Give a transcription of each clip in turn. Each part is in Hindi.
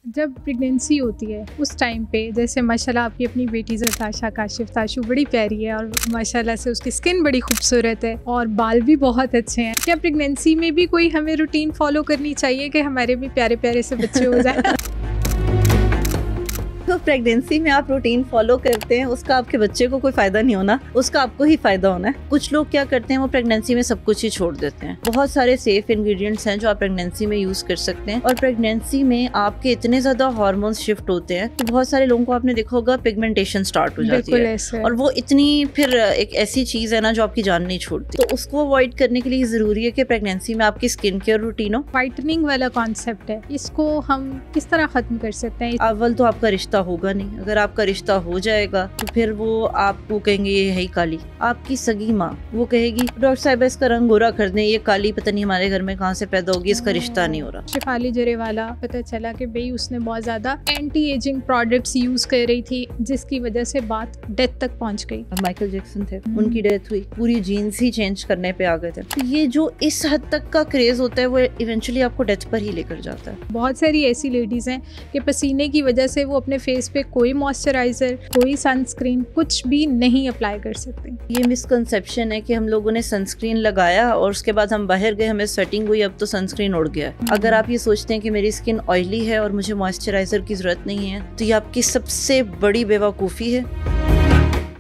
जब प्रेगनेंसी होती है उस टाइम पे, जैसे माशाल्लाह आपकी अपनी बेटी नताशा काशिफ ताशु बड़ी प्यारी है और माशाल्लाह से उसकी स्किन बड़ी खूबसूरत है और बाल भी बहुत अच्छे हैं, क्या प्रेगनेंसी में भी कोई हमें रूटीन फॉलो करनी चाहिए कि हमारे भी प्यारे प्यारे से बच्चे हो जाए? तो प्रेगनेंसी में आप रूटीन फॉलो करते हैं, उसका आपके बच्चे को कोई फायदा नहीं होना, उसका आपको ही फायदा होना है। कुछ लोग क्या करते हैं, वो प्रेगनेंसी में सब कुछ ही छोड़ देते हैं। बहुत सारे सेफ इंग्रेडिएंट्स हैं जो आप प्रेगनेंसी में यूज कर सकते हैं। और प्रेगनेंसी में आपके इतने ज्यादा हार्मोन्स शिफ्ट होते हैं तो बहुत सारे लोगों को आपने देखा होगा पिगमेंटेशन स्टार्ट हो जाती है और वो इतनी फिर एक ऐसी चीज है ना जो आपकी जान नहीं छोड़ती। तो उसको अवॉइड करने के लिए जरूरी है कि प्रेगनेंसी में आपकी स्किन केयर रूटीन हो। व्हाइटनिंग वाला कॉन्सेप्ट है, इसको हम किस तरह खत्म कर सकते हैं? अव्वल तो आपका रिश्ता होगा नहीं, अगर आपका रिश्ता हो जाएगा तो फिर वो आपको कहेंगे ये है ही काली। आपकी सगी माँ वो कहेगी डॉक्टर साहब इसका रंग गोरा कर दें, ये काली पता नहीं हमारे घर में कहाँ से पैदा होगी, इसका रिश्ता नहीं हो रहा। शिफाली जरेवाला पता चला कि भाई उसने बहुत ज्यादा एंटी एजिंग प्रोडक्ट्स यूज कर रही थी जिसकी वजह से बात डेथ तक पहुंच गई। माइकल जैक्सन थे, उनकी डेथ हुई, पूरी जीन्स ही चेंज करने पे आ गए थे। तो ये जो इस हद तक का क्रेज होता है वो इवेंचुअली आपको डेथ पर ही लेकर जाता है। बहुत सारी ऐसी लेडीज हैं कि पसीने की वजह से वो अपने फेस पे कोई मॉइस्चराइजर, कोई सनस्क्रीन कुछ भी नहीं अप्लाई कर सकते। ये मिसकंसेप्शन है कि हम लोगों ने सनस्क्रीन लगाया और उसके बाद हम बाहर गए, हमें स्वेटिंग हुई, अब तो सनस्क्रीन उड़ गया। अगर आप ये सोचते हैं कि मेरी स्किन ऑयली है और मुझे मॉइस्चराइजर की जरूरत नहीं है तो ये आपकी सबसे बड़ी बेवकूफ़ी है।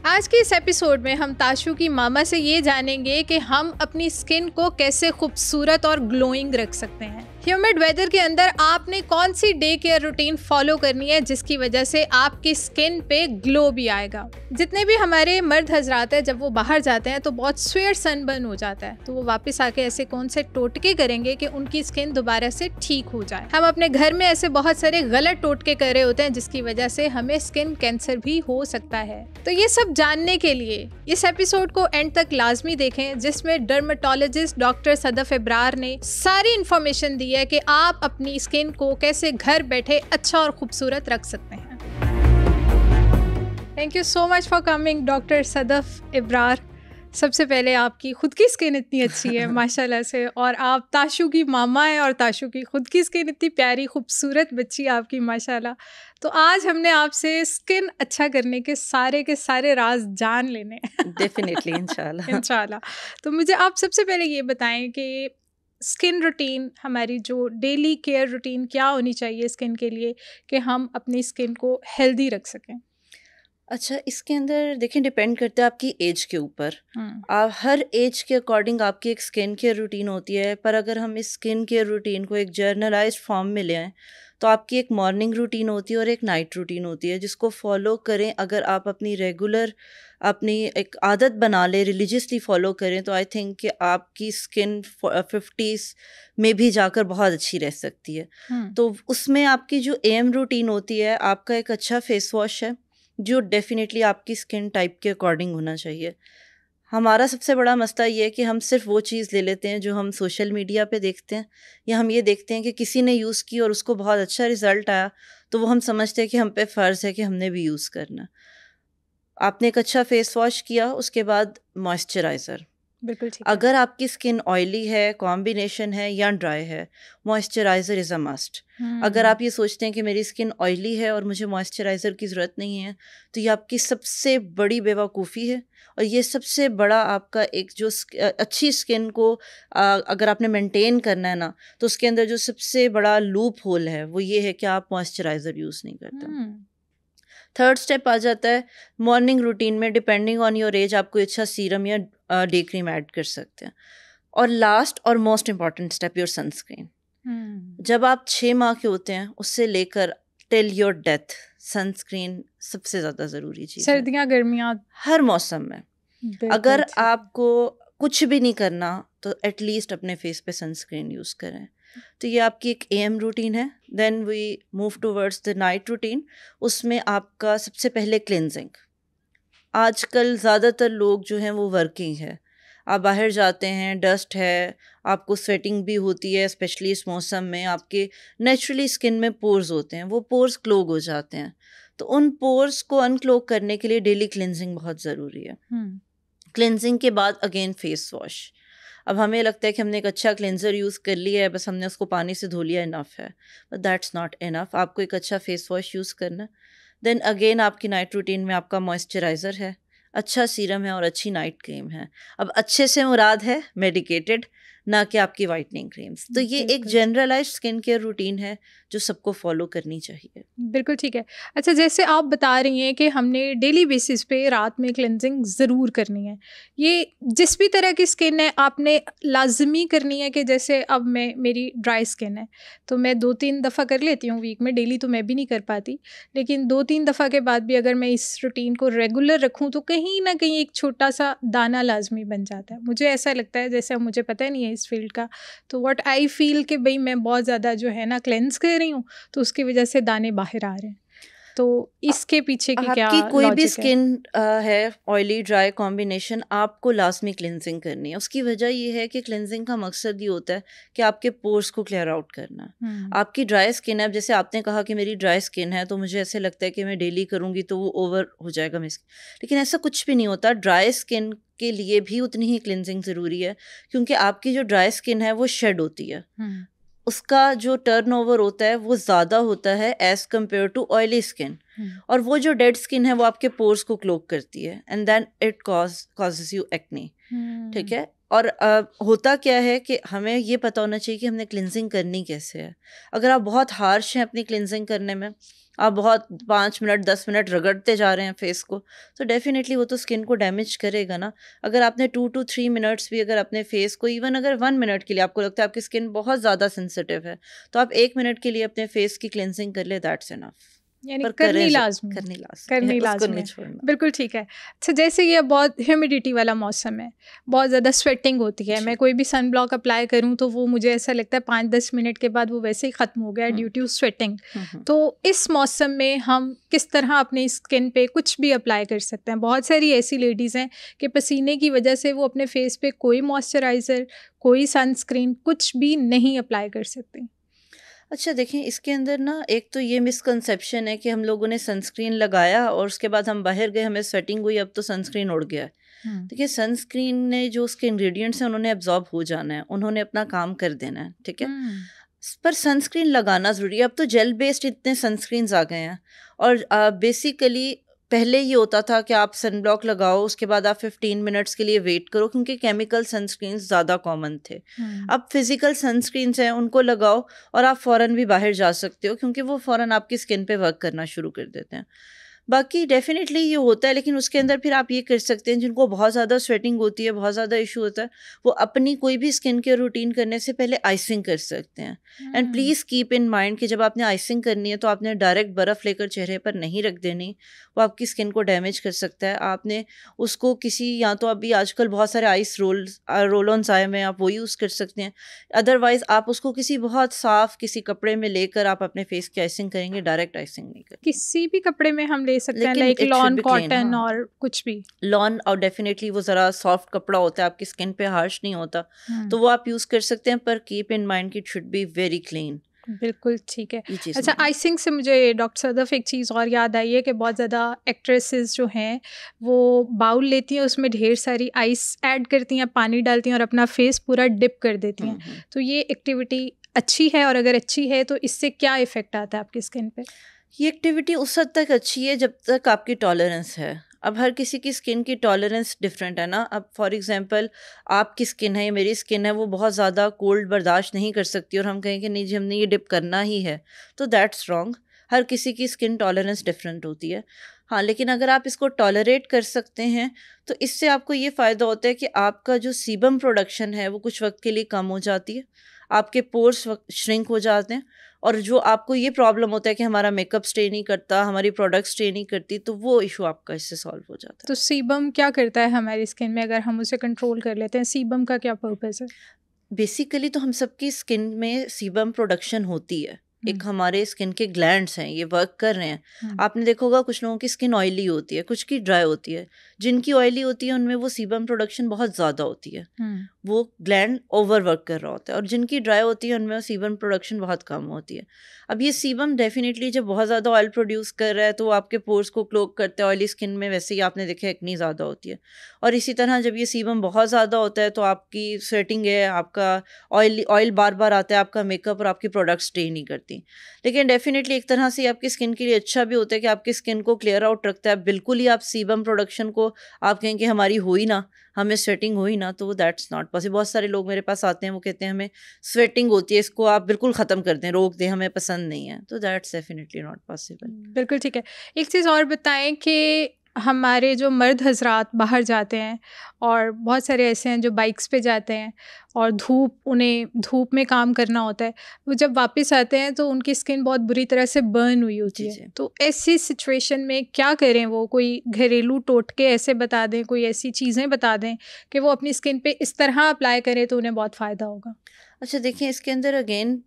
आज के इस एपिसोड में हम ताशु की मामा से ये जानेंगे कि हम अपनी स्किन को कैसे खूबसूरत और ग्लोइंग रख सकते हैं। ह्यूमिड वेदर के अंदर आपने कौन सी डे केयर रूटीन फॉलो करनी है जिसकी वजह से आपकी स्किन पे ग्लो भी आएगा। जितने भी हमारे मर्द हजरात हैं जब वो बाहर जाते हैं तो बहुत स्वेयर सनबर्न हो जाता है, तो वो वापस आके ऐसे कौन से टोटके करेंगे कि उनकी स्किन दोबारा से ठीक हो जाए। हम अपने घर में ऐसे बहुत सारे गलत टोटके कर रहे होते हैं जिसकी वजह से हमें स्किन कैंसर भी हो सकता है। तो ये सब जानने के लिए इस एपिसोड को एंड तक लाजमी देखें, जिसमें डर्मेटोलॉजिस्ट डॉक्टर सदफ इब्रार ने सारी इंफॉर्मेशन दी है कि आप अपनी स्किन को कैसे घर बैठे अच्छा और खूबसूरत रख सकते हैं। Thank you so much for coming doctor Sadaf Ibrar. सबसे पहले आपकी खुद की स्किन इतनी अच्छी है माशाल्लाह से, और आप ताशु की मामा हैं और ताशु की खुद की स्किन इतनी प्यारी खूबसूरत बच्ची आपकी माशाल्लाह। तो आज हमने आपसे स्किन अच्छा करने के सारे राज जान लेने। डेफिनेटली इंशाल्लाह। इंशाल्लाह। तो मुझे आप सबसे पहले ये बताएं कि स्किन रूटीन, हमारी जो डेली केयर रूटीन क्या होनी चाहिए स्किन के लिए कि हम अपनी स्किन को हेल्दी रख सकें। अच्छा, इसके अंदर देखें डिपेंड करता है आपकी एज के ऊपर। आप हर एज के अकॉर्डिंग आपकी एक स्किन केयर रूटीन होती है, पर अगर हम इस स्किन केयर रूटीन को एक जर्नलाइज्ड फॉर्म में ले आएँ तो आपकी एक मॉर्निंग रूटीन होती है और एक नाइट रूटीन होती है, जिसको फॉलो करें। अगर आप अपनी रेगुलर अपनी एक आदत बना लें, रिलीजियसली फॉलो करें, तो आई थिंक कि आपकी स्किन 50s में भी जाकर बहुत अच्छी रह सकती है। तो उसमें आपकी जो एम रूटीन होती है, आपका एक अच्छा फेस वॉश है जो डेफिनेटली आपकी स्किन टाइप के अकॉर्डिंग होना चाहिए। हमारा सबसे बड़ा मसला ये है कि हम सिर्फ वो चीज़ ले लेते हैं जो हम सोशल मीडिया पे देखते हैं, या हम ये देखते हैं कि किसी ने यूज़ की और उसको बहुत अच्छा रिज़ल्ट आया तो वो हम समझते हैं कि हम पे फ़र्ज़ है कि हमने भी यूज़ करना। आपने एक अच्छा फेस वॉश किया, उसके बाद मॉइस्चराइज़र। बिल्कुल ठीक। अगर आपकी स्किन ऑयली है, कॉम्बिनेशन है या ड्राई है, मॉइस्चराइज़र इज़ अ मस्ट। अगर आप ये सोचते हैं कि मेरी स्किन ऑयली है और मुझे मॉइस्चराइज़र की ज़रूरत नहीं है तो ये आपकी सबसे बड़ी बेवकूफ़ी है। और ये सबसे बड़ा आपका एक जो अच्छी स्किन को अगर आपने मेंटेन करना है ना, तो उसके अंदर जो सबसे बड़ा लूप होल है वो ये है कि आप मॉइस्चराइज़र यूज़ नहीं करते। थर्ड स्टेप आ जाता है मॉर्निंग रूटीन में, डिपेंडिंग ऑन योर एज आप कोई अच्छा सीरम या डे क्रीम ऐड कर सकते हैं। और लास्ट और most important step, your sunscreen. जब आप 6 माह के होते हैं उससे लेकर टिल योर डेथ सनस्क्रीन सबसे ज़्यादा ज़रूरी चीज़ है। सर्दियाँ गर्मियाँ हर मौसम में अगर आपको कुछ भी नहीं करना तो एटलीस्ट अपने फेस पे सनस्क्रीन यूज़ करें। तो ये आपकी एक एम रूटीन है। Then we move towards the night routine. उसमें आपका सबसे पहले क्लिनजिंग। आजकल ज़्यादातर लोग जो हैं वो वर्किंग है, आप बाहर जाते हैं, डस्ट है, आपको स्वेटिंग भी होती है, स्पेशली इस मौसम में आपके नेचुरली स्किन में पोर्स होते हैं, वो पोर्स क्लोग हो जाते हैं। तो उन पोर्स को अनक्लोग करने के लिए डेली क्लिनजिंग बहुत ज़रूरी है। क्लिनजिंग के बाद अगेन फेस वॉश। अब हमें लगता है कि हमने एक अच्छा क्लेंजर यूज़ कर लिया है, बस हमने उसको पानी से धो लिया, इनफ है, बट दैट्स नॉट इनफ। आपको एक अच्छा फेस वॉश यूज़ करना। देन अगेन आपकी नाइट रूटीन में आपका मॉइस्चराइज़र है, अच्छा सीरम है और अच्छी नाइट क्रीम है। अब अच्छे से मुराद है मेडिकेटेड, ना कि आपकी वाइटनिंग क्रीम्स। तो ये एक जनरलाइज्ड स्किन केयर रूटीन है जो सबको फॉलो करनी चाहिए। बिल्कुल ठीक है। अच्छा, जैसे आप बता रही हैं कि हमने डेली बेसिस पे रात में क्लेंजिंग ज़रूर करनी है, ये जिस भी तरह की स्किन है आपने लाजमी करनी है कि जैसे अब मेरी ड्राई स्किन है तो मैं 2-3 दफ़ा कर लेती हूँ वीक में, डेली तो मैं भी नहीं कर पाती, लेकिन 2-3 दफ़ा के बाद भी अगर मैं इस रूटीन को रेगुलर रखूँ तो कहीं ना कहीं एक छोटा सा दाना लाजमी बन जाता है। मुझे ऐसा लगता है, जैसे मुझे पता नहीं है इस फील्ड का, तो व्हाट आई फील कि भाई मैं बहुत ज़्यादा जो है ना क्लेंस कर रही हूँ तो उसकी वजह से दाने बाहर आ रहे हैं। तो इसके पीछे की क्या आपकी कोई भी लॉजिक स्किन है ऑयली ड्राई कॉम्बिनेशन, आपको लाजमी क्लिनजिंग करनी है। उसकी वजह ये है कि क्लिनजिंग का मकसद ये होता है कि आपके पोर्स को क्लियर आउट करना। आपकी ड्राई स्किन है, जैसे आपने कहा कि मेरी ड्राई स्किन है तो मुझे ऐसे लगता है कि मैं डेली करूँगी तो वो ओवर हो जाएगा मेरी स्किन, लेकिन ऐसा कुछ भी नहीं होता। ड्राई स्किन के लिए भी उतनी ही क्लिनजिंग ज़रूरी है, क्योंकि आपकी जो ड्राई स्किन है वो शेड होती है, उसका जो टर्नओवर होता है वो ज़्यादा होता है as compare to oily skin, और वो जो डेड स्किन है वो आपके पोर्स को क्लोग करती है and then it causes you acne. ठीक है, और होता क्या है कि हमें ये पता होना चाहिए कि हमने क्लिनजिंग करनी कैसे है। अगर आप बहुत हार्श हैं अपनी क्लिनजिंग करने में, आप बहुत 5 मिनट 10 मिनट रगड़ते जा रहे हैं फेस को, तो डेफिनेटली वो तो स्किन को डैमेज करेगा ना। अगर आपने 2 to 3 मिनट्स भी अगर अपने फेस को, इवन अगर 1 मिनट के लिए आपको लगता है आपकी स्किन बहुत ज़्यादा सेंसिटिव है, तो आप 1 मिनट के लिए अपने फेस की क्लिनजिंग कर ले, दैट्स इनफ। यानी करनी लाजमी है। बिल्कुल ठीक है। अच्छा, जैसे ये बहुत ह्यूमिडिटी वाला मौसम है, बहुत ज़्यादा स्वेटिंग होती है, मैं कोई भी सन ब्लॉक अप्लाई करूँ तो वो मुझे ऐसा लगता है 5-10 मिनट के बाद वो वैसे ही ख़त्म हो गया ड्यू टू स्वेटिंग। तो इस मौसम में हम किस तरह अपनी स्किन पे कुछ भी अप्लाई कर सकते हैं? बहुत सारी ऐसी लेडीज़ हैं कि पसीने की वजह से वो अपने फेस पे कोई मॉइस्चराइज़र, कोई सनस्क्रीन, कुछ भी नहीं अप्लाई कर सकती। अच्छा देखें, इसके अंदर ना एक तो ये मिसकंसेप्शन है कि हम लोगों ने सनस्क्रीन लगाया और उसके बाद हम बाहर गए, हमें स्वेटिंग हुई, अब तो सनस्क्रीन उड़ गया। देखिए, सनस्क्रीन ने जो उसके इंग्रेडिएंट्स हैं उन्होंने एब्जॉर्ब हो जाना है, उन्होंने अपना काम कर देना है, ठीक है, पर सनस्क्रीन लगाना ज़रूरी है। अब तो जेल बेस्ड इतने सनस्क्रीन्स आ गए हैं, और बेसिकली पहले ये होता था कि आप सनब्लॉक लगाओ, उसके बाद आप 15 मिनट्स के लिए वेट करो, क्योंकि केमिकल सनस्क्रीन ज़्यादा कॉमन थे। अब फिज़िकल सनस्क्रीन्स हैं, उनको लगाओ और आप फ़ौरन भी बाहर जा सकते हो, क्योंकि वो फ़ौरन आपकी स्किन पे वर्क करना शुरू कर देते हैं। बाकी डेफिनेटली ये होता है, लेकिन उसके अंदर फिर आप ये कर सकते हैं, जिनको बहुत ज़्यादा स्वेटिंग होती है, बहुत ज़्यादा इशू होता है, वो अपनी कोई भी स्किन केयर रूटीन करने से पहले आइसिंग कर सकते हैं। And please keep in mind कि जब आपने आइसिंग करनी है तो आपने डायरेक्ट बर्फ़ लेकर चेहरे पर नहीं रख देनी, वो आपकी स्किन को डैमेज कर सकता है। आपने उसको किसी, या तो अभी आजकल बहुत सारे आइस रोल ऑन्स आए हुए हैं, आप वो यूज़ कर सकते हैं। अदरवाइज़ आप उसको किसी बहुत साफ़ किसी कपड़े में लेकर आप अपने फेस की आइसिंग करेंगे, डायरेक्ट आइसिंग नहीं करेंगे। किसी भी कपड़े में हम ले सकते हैं, लाइक लॉन कॉटन और कुछ भी। लॉन, और डेफिनेटली वो ज़रा सॉफ्ट कपड़ा होता है, आपकी स्किन पे हार्श नहीं होता, तो वो आप यूज़ कर सकते हैं, पर कीप इन माइंड कि it should be very clean. बिल्कुल ठीक है। अच्छा, आइसिंग से मुझे डॉक्टर सदफ एक चीज़ और याद आई है कि बहुत ज़्यादा एक्ट्रेसेस जो हैं वो बाउल लेती हैं, उसमें ढेर सारी आइस ऐड करती हैं, पानी डालती हैं और अपना फेस पूरा डिप कर देती हैं। तो ये एक्टिविटी अच्छी है, और अगर अच्छी है तो इससे क्या इफ़ेक्ट आता है आपकी स्किन पे? ये एक्टिविटी उस हद तक अच्छी है जब तक आपकी टॉलरेंस है। अब हर किसी की स्किन की टॉलरेंस डिफरेंट है ना। अब फॉर एग्जांपल आपकी स्किन है, मेरी स्किन है, वो बहुत ज़्यादा कोल्ड बर्दाश्त नहीं कर सकती, और हम कहें कि नहीं जी हमने ये डिप करना ही है, तो दैट्स रॉन्ग। हर किसी की स्किन टॉलरेंस डिफरेंट होती है। हाँ, लेकिन अगर आप इसको टॉलरेट कर सकते हैं तो इससे आपको ये फ़ायदा होता है कि आपका जो सीबम प्रोडक्शन है वो कुछ वक्त के लिए कम हो जाती है, आपके पोर्स श्रिंक हो जाते हैं, और जो आपको ये प्रॉब्लम होता है कि हमारा मेकअप स्टे नहीं करता, हमारी प्रोडक्ट स्टे नहीं करती, तो वो इशू आपका इससे सॉल्व हो जाता है। तो सीबम क्या करता है हमारी स्किन में, अगर हम उसे कंट्रोल कर लेते हैं? सीबम का क्या पर्पस है? बेसिकली तो हम सबकी स्किन में सीबम प्रोडक्शन होती है, एक हमारे स्किन के ग्लैंड्स हैं, ये वर्क कर रहे हैं। आपने देखा होगा कुछ लोगों की स्किन ऑयली होती है, कुछ की ड्राई होती है। जिनकी ऑयली होती है उनमें वो सीबम प्रोडक्शन बहुत ज़्यादा होती है, वो ग्लैंड ओवर वर्क कर रहा होता है, और जिनकी ड्राई होती है उनमें सीबम प्रोडक्शन बहुत कम होती है। अब ये सीबम डेफिनेटली जब बहुत ज़्यादा ऑयल प्रोड्यूस कर रहा है तो वो आपके पोर्स को क्लोग करते हैं। ऑयली स्किन में वैसे ही आपने देखा एक्नी ज़्यादा होती है, और इसी तरह जब ये सीबम बहुत ज़्यादा होता है तो आपकी स्वेटिंग है, आपका ऑयल बार बार आता है, आपका मेकअप और आपकी प्रोडक्ट्स स्टे नहीं करती। लेकिन डेफिनेटली एक तरह से आपकी स्किन के लिए अच्छा भी होता है कि आपकी स्किन को क्लियर आउट रखता है। बिल्कुल ही आप सीबम प्रोडक्शन को आप कहें कि हमारी हो ही ना, हमें स्वेटिंग हो ही ना, तो दैट्स नॉट पॉसिबल। बहुत सारे लोग मेरे पास आते हैं, वो कहते हैं हमें स्वेटिंग होती है, इसको आप बिल्कुल ख़त्म कर दें, रोक दें, हमें पसंद नहीं है, तो दैट्स डेफिनेटली नॉट पॉसिबल। बिल्कुल ठीक है। एक चीज़ और बताएं कि हमारे जो मर्द हजरात बाहर जाते हैं, और बहुत सारे ऐसे हैं जो बाइक्स पे जाते हैं और उन्हें धूप में काम करना होता है, वो जब वापस आते हैं तो उनकी स्किन बहुत बुरी तरह से बर्न हुई होती है। तो ऐसी सिचुएशन में क्या करें? वो कोई घरेलू टोटके ऐसे बता दें, कोई ऐसी चीज़ें बता दें कि वो अपनी स्किन पे इस तरह अप्लाई करें तो उन्हें बहुत फ़ायदा होगा। अच्छा देखिए, इसके अंदर अगेन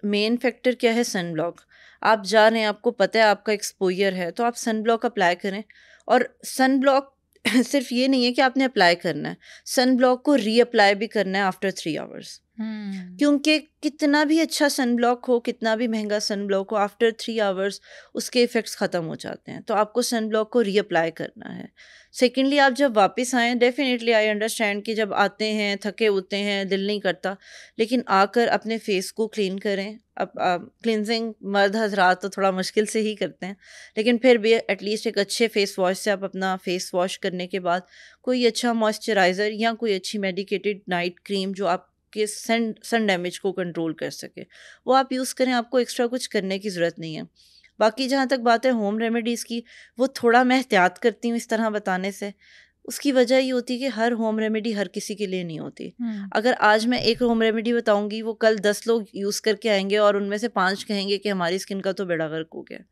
मेन फैक्टर क्या है? Sun block. आप जा रहे हैं, आपको पता है आपका एक्सपोजर है, तो आप सन ब्लॉक अप्लाई करें। और सन ब्लॉक सिर्फ ये नहीं है कि आपने अप्लाई करना है, सन ब्लॉक को रीअप्लाई भी करना है आफ्टर 3 आवर्स। क्योंकि कितना भी अच्छा सन ब्लॉक हो, कितना भी महंगा सन ब्लॉक हो, आफ्टर 3 आवर्स उसके इफ़ेक्ट्स ख़त्म हो जाते हैं, तो आपको सन ब्लॉक को रीअप्लाई करना है। सेकेंडली, आप जब वापस आएँ, डेफिनेटली आई अंडरस्टैंड कि जब आते हैं थके होते हैं, दिल नहीं करता, लेकिन आकर अपने फेस को क्लीन करें। अब क्लिनजिंग मर्द हजरात तो थोड़ा मुश्किल से ही करते हैं, लेकिन फिर भी एटलीस्ट एक अच्छे फेस वॉश से आप अपना फेस वॉश करने के बाद कोई अच्छा मॉइस्चराइज़र या कोई अच्छी मेडिकेटेड नाइट क्रीम जो आपके सन डैमेज को कंट्रोल कर सके, वो आप यूज़ करें। आपको एक्स्ट्रा कुछ करने की ज़रूरत नहीं है। बाकी जहाँ तक बात है होम रेमेडीज़ की, वो थोड़ा मैं एहतियात करती हूँ इस तरह बताने से। उसकी वजह ये होती है कि हर होम रेमेडी हर किसी के लिए नहीं होती। अगर आज मैं एक होम रेमेडी बताऊंगी, वो कल 10 लोग यूज़ करके आएंगे और उनमें से 5 कहेंगे कि हमारी स्किन का तो बेड़ा गर्क हो गया।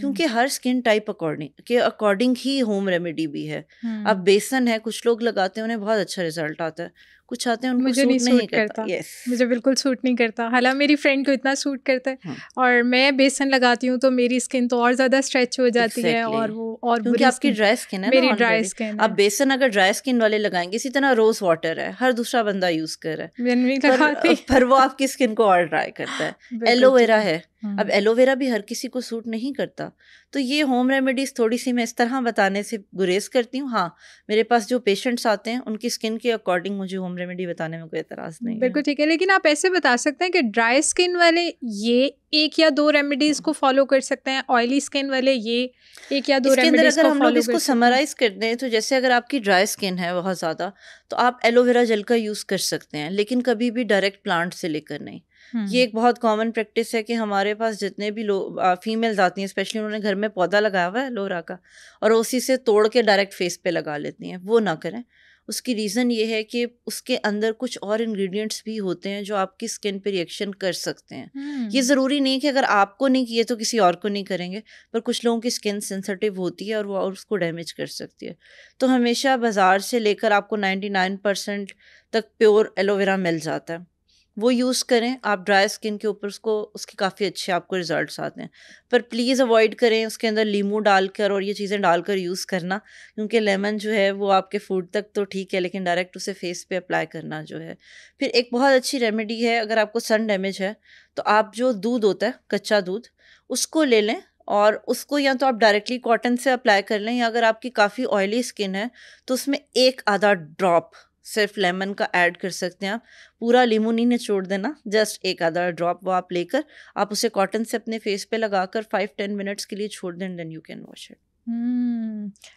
क्योंकि हर स्किन टाइप अकॉर्डिंग ही होम रेमेडी भी है। अब बेसन है, कुछ लोग लगाते हैं, उन्हें बहुत अच्छा रिजल्ट आता है, कुछ आते हैं उनको मुझे नहीं करता। मुझे बिल्कुल सूट नहीं करता। हालांकि मेरी फ्रेंड को इतना सूट करता है, और मैं बेसन लगाती हूँ तो मेरी स्किन तो और ज़्यादा स्ट्रेच हो जाती है, और वो और क्योंकि आपकी ड्राई स्किन है, मेरी ड्राई स्किन है। अब बेसन अगर ड्राई स्किन वाले लगाएंगे, इसी तरह रोज वाटर है, हर दूसरा बंदा यूज कर रहा है, पर वो आपकी स्किन को और ड्राई करता है। एलोवेरा है, अब एलोवेरा भी हर किसी को सूट नहीं करता। तो ये होम रेमेडीज़ थोड़ी सी मैं इस तरह बताने से गुरेज करती हूँ। हाँ, मेरे पास जो पेशेंट्स आते हैं उनकी स्किन के अकॉर्डिंग मुझे होम रेमेडी बताने में कोई एतराज़ नहीं है। बिल्कुल ठीक है, लेकिन आप ऐसे बता सकते हैं कि ड्राई स्किन वाले ये 1 या 2 रेमेडीज़ को फॉलो कर सकते हैं, ऑयली स्किन वाले ये 1 या 2 रेमेडीज़ को हम लोग इसको समराइज कर दें तो जैसे अगर आपकी ड्राई स्किन है बहुत ज़्यादा, तो आप एलोवेरा जेल का यूज़ कर सकते हैं, लेकिन कभी भी डायरेक्ट प्लांट से लेकर नहीं। ये एक बहुत कॉमन प्रैक्टिस है कि हमारे पास जितने भी लोग फीमेल्स आती हैं, स्पेशली उन्होंने घर में पौधा लगाया हुआ है एलोवेरा का, और उसी से तोड़ के डायरेक्ट फेस पे लगा लेती हैं। वो ना करें। उसकी रीज़न ये है कि उसके अंदर कुछ और इंग्रेडिएंट्स भी होते हैं जो आपकी स्किन पे रिएक्शन कर सकते हैं। ये ज़रूरी नहीं कि अगर आपको नहीं किए तो किसी और को नहीं करेंगे, पर कुछ लोगों की स्किन सेंसिटिव होती है और वो और उसको डैमेज कर सकती है। तो हमेशा बाज़ार से लेकर आपको 99% तक प्योर एलोवेरा मिल जाता है, वो यूज़ करें आप ड्राई स्किन के ऊपर, उसके काफ़ी अच्छे आपको रिजल्ट्स आते हैं। पर प्लीज़ अवॉइड करें उसके अंदर नींबू डालकर और ये चीज़ें डालकर यूज़ करना, क्योंकि लेमन जो है वो आपके फूड तक तो ठीक है, लेकिन डायरेक्ट उसे फेस पे अप्लाई करना जो है। फिर एक बहुत अच्छी रेमेडी है, अगर आपको सन डैमेज है तो आप जो दूध होता है, कच्चा दूध, उसको ले लें और उसको या तो आप डायरेक्टली कॉटन से अप्लाई कर लें, या अगर आपकी काफ़ी ऑयली स्किन है तो उसमें 1 आधा ड्रॉप सिर्फ लेमन का ऐड कर सकते हैं आप। पूरा लीमू नहीं निचोड़ देना, जस्ट 1 आधा ड्रॉप वो आप लेकर आप उसे कॉटन से अपने फेस पे लगाकर 5-10 मिनट्स के लिए छोड़ दें, then you can wash it.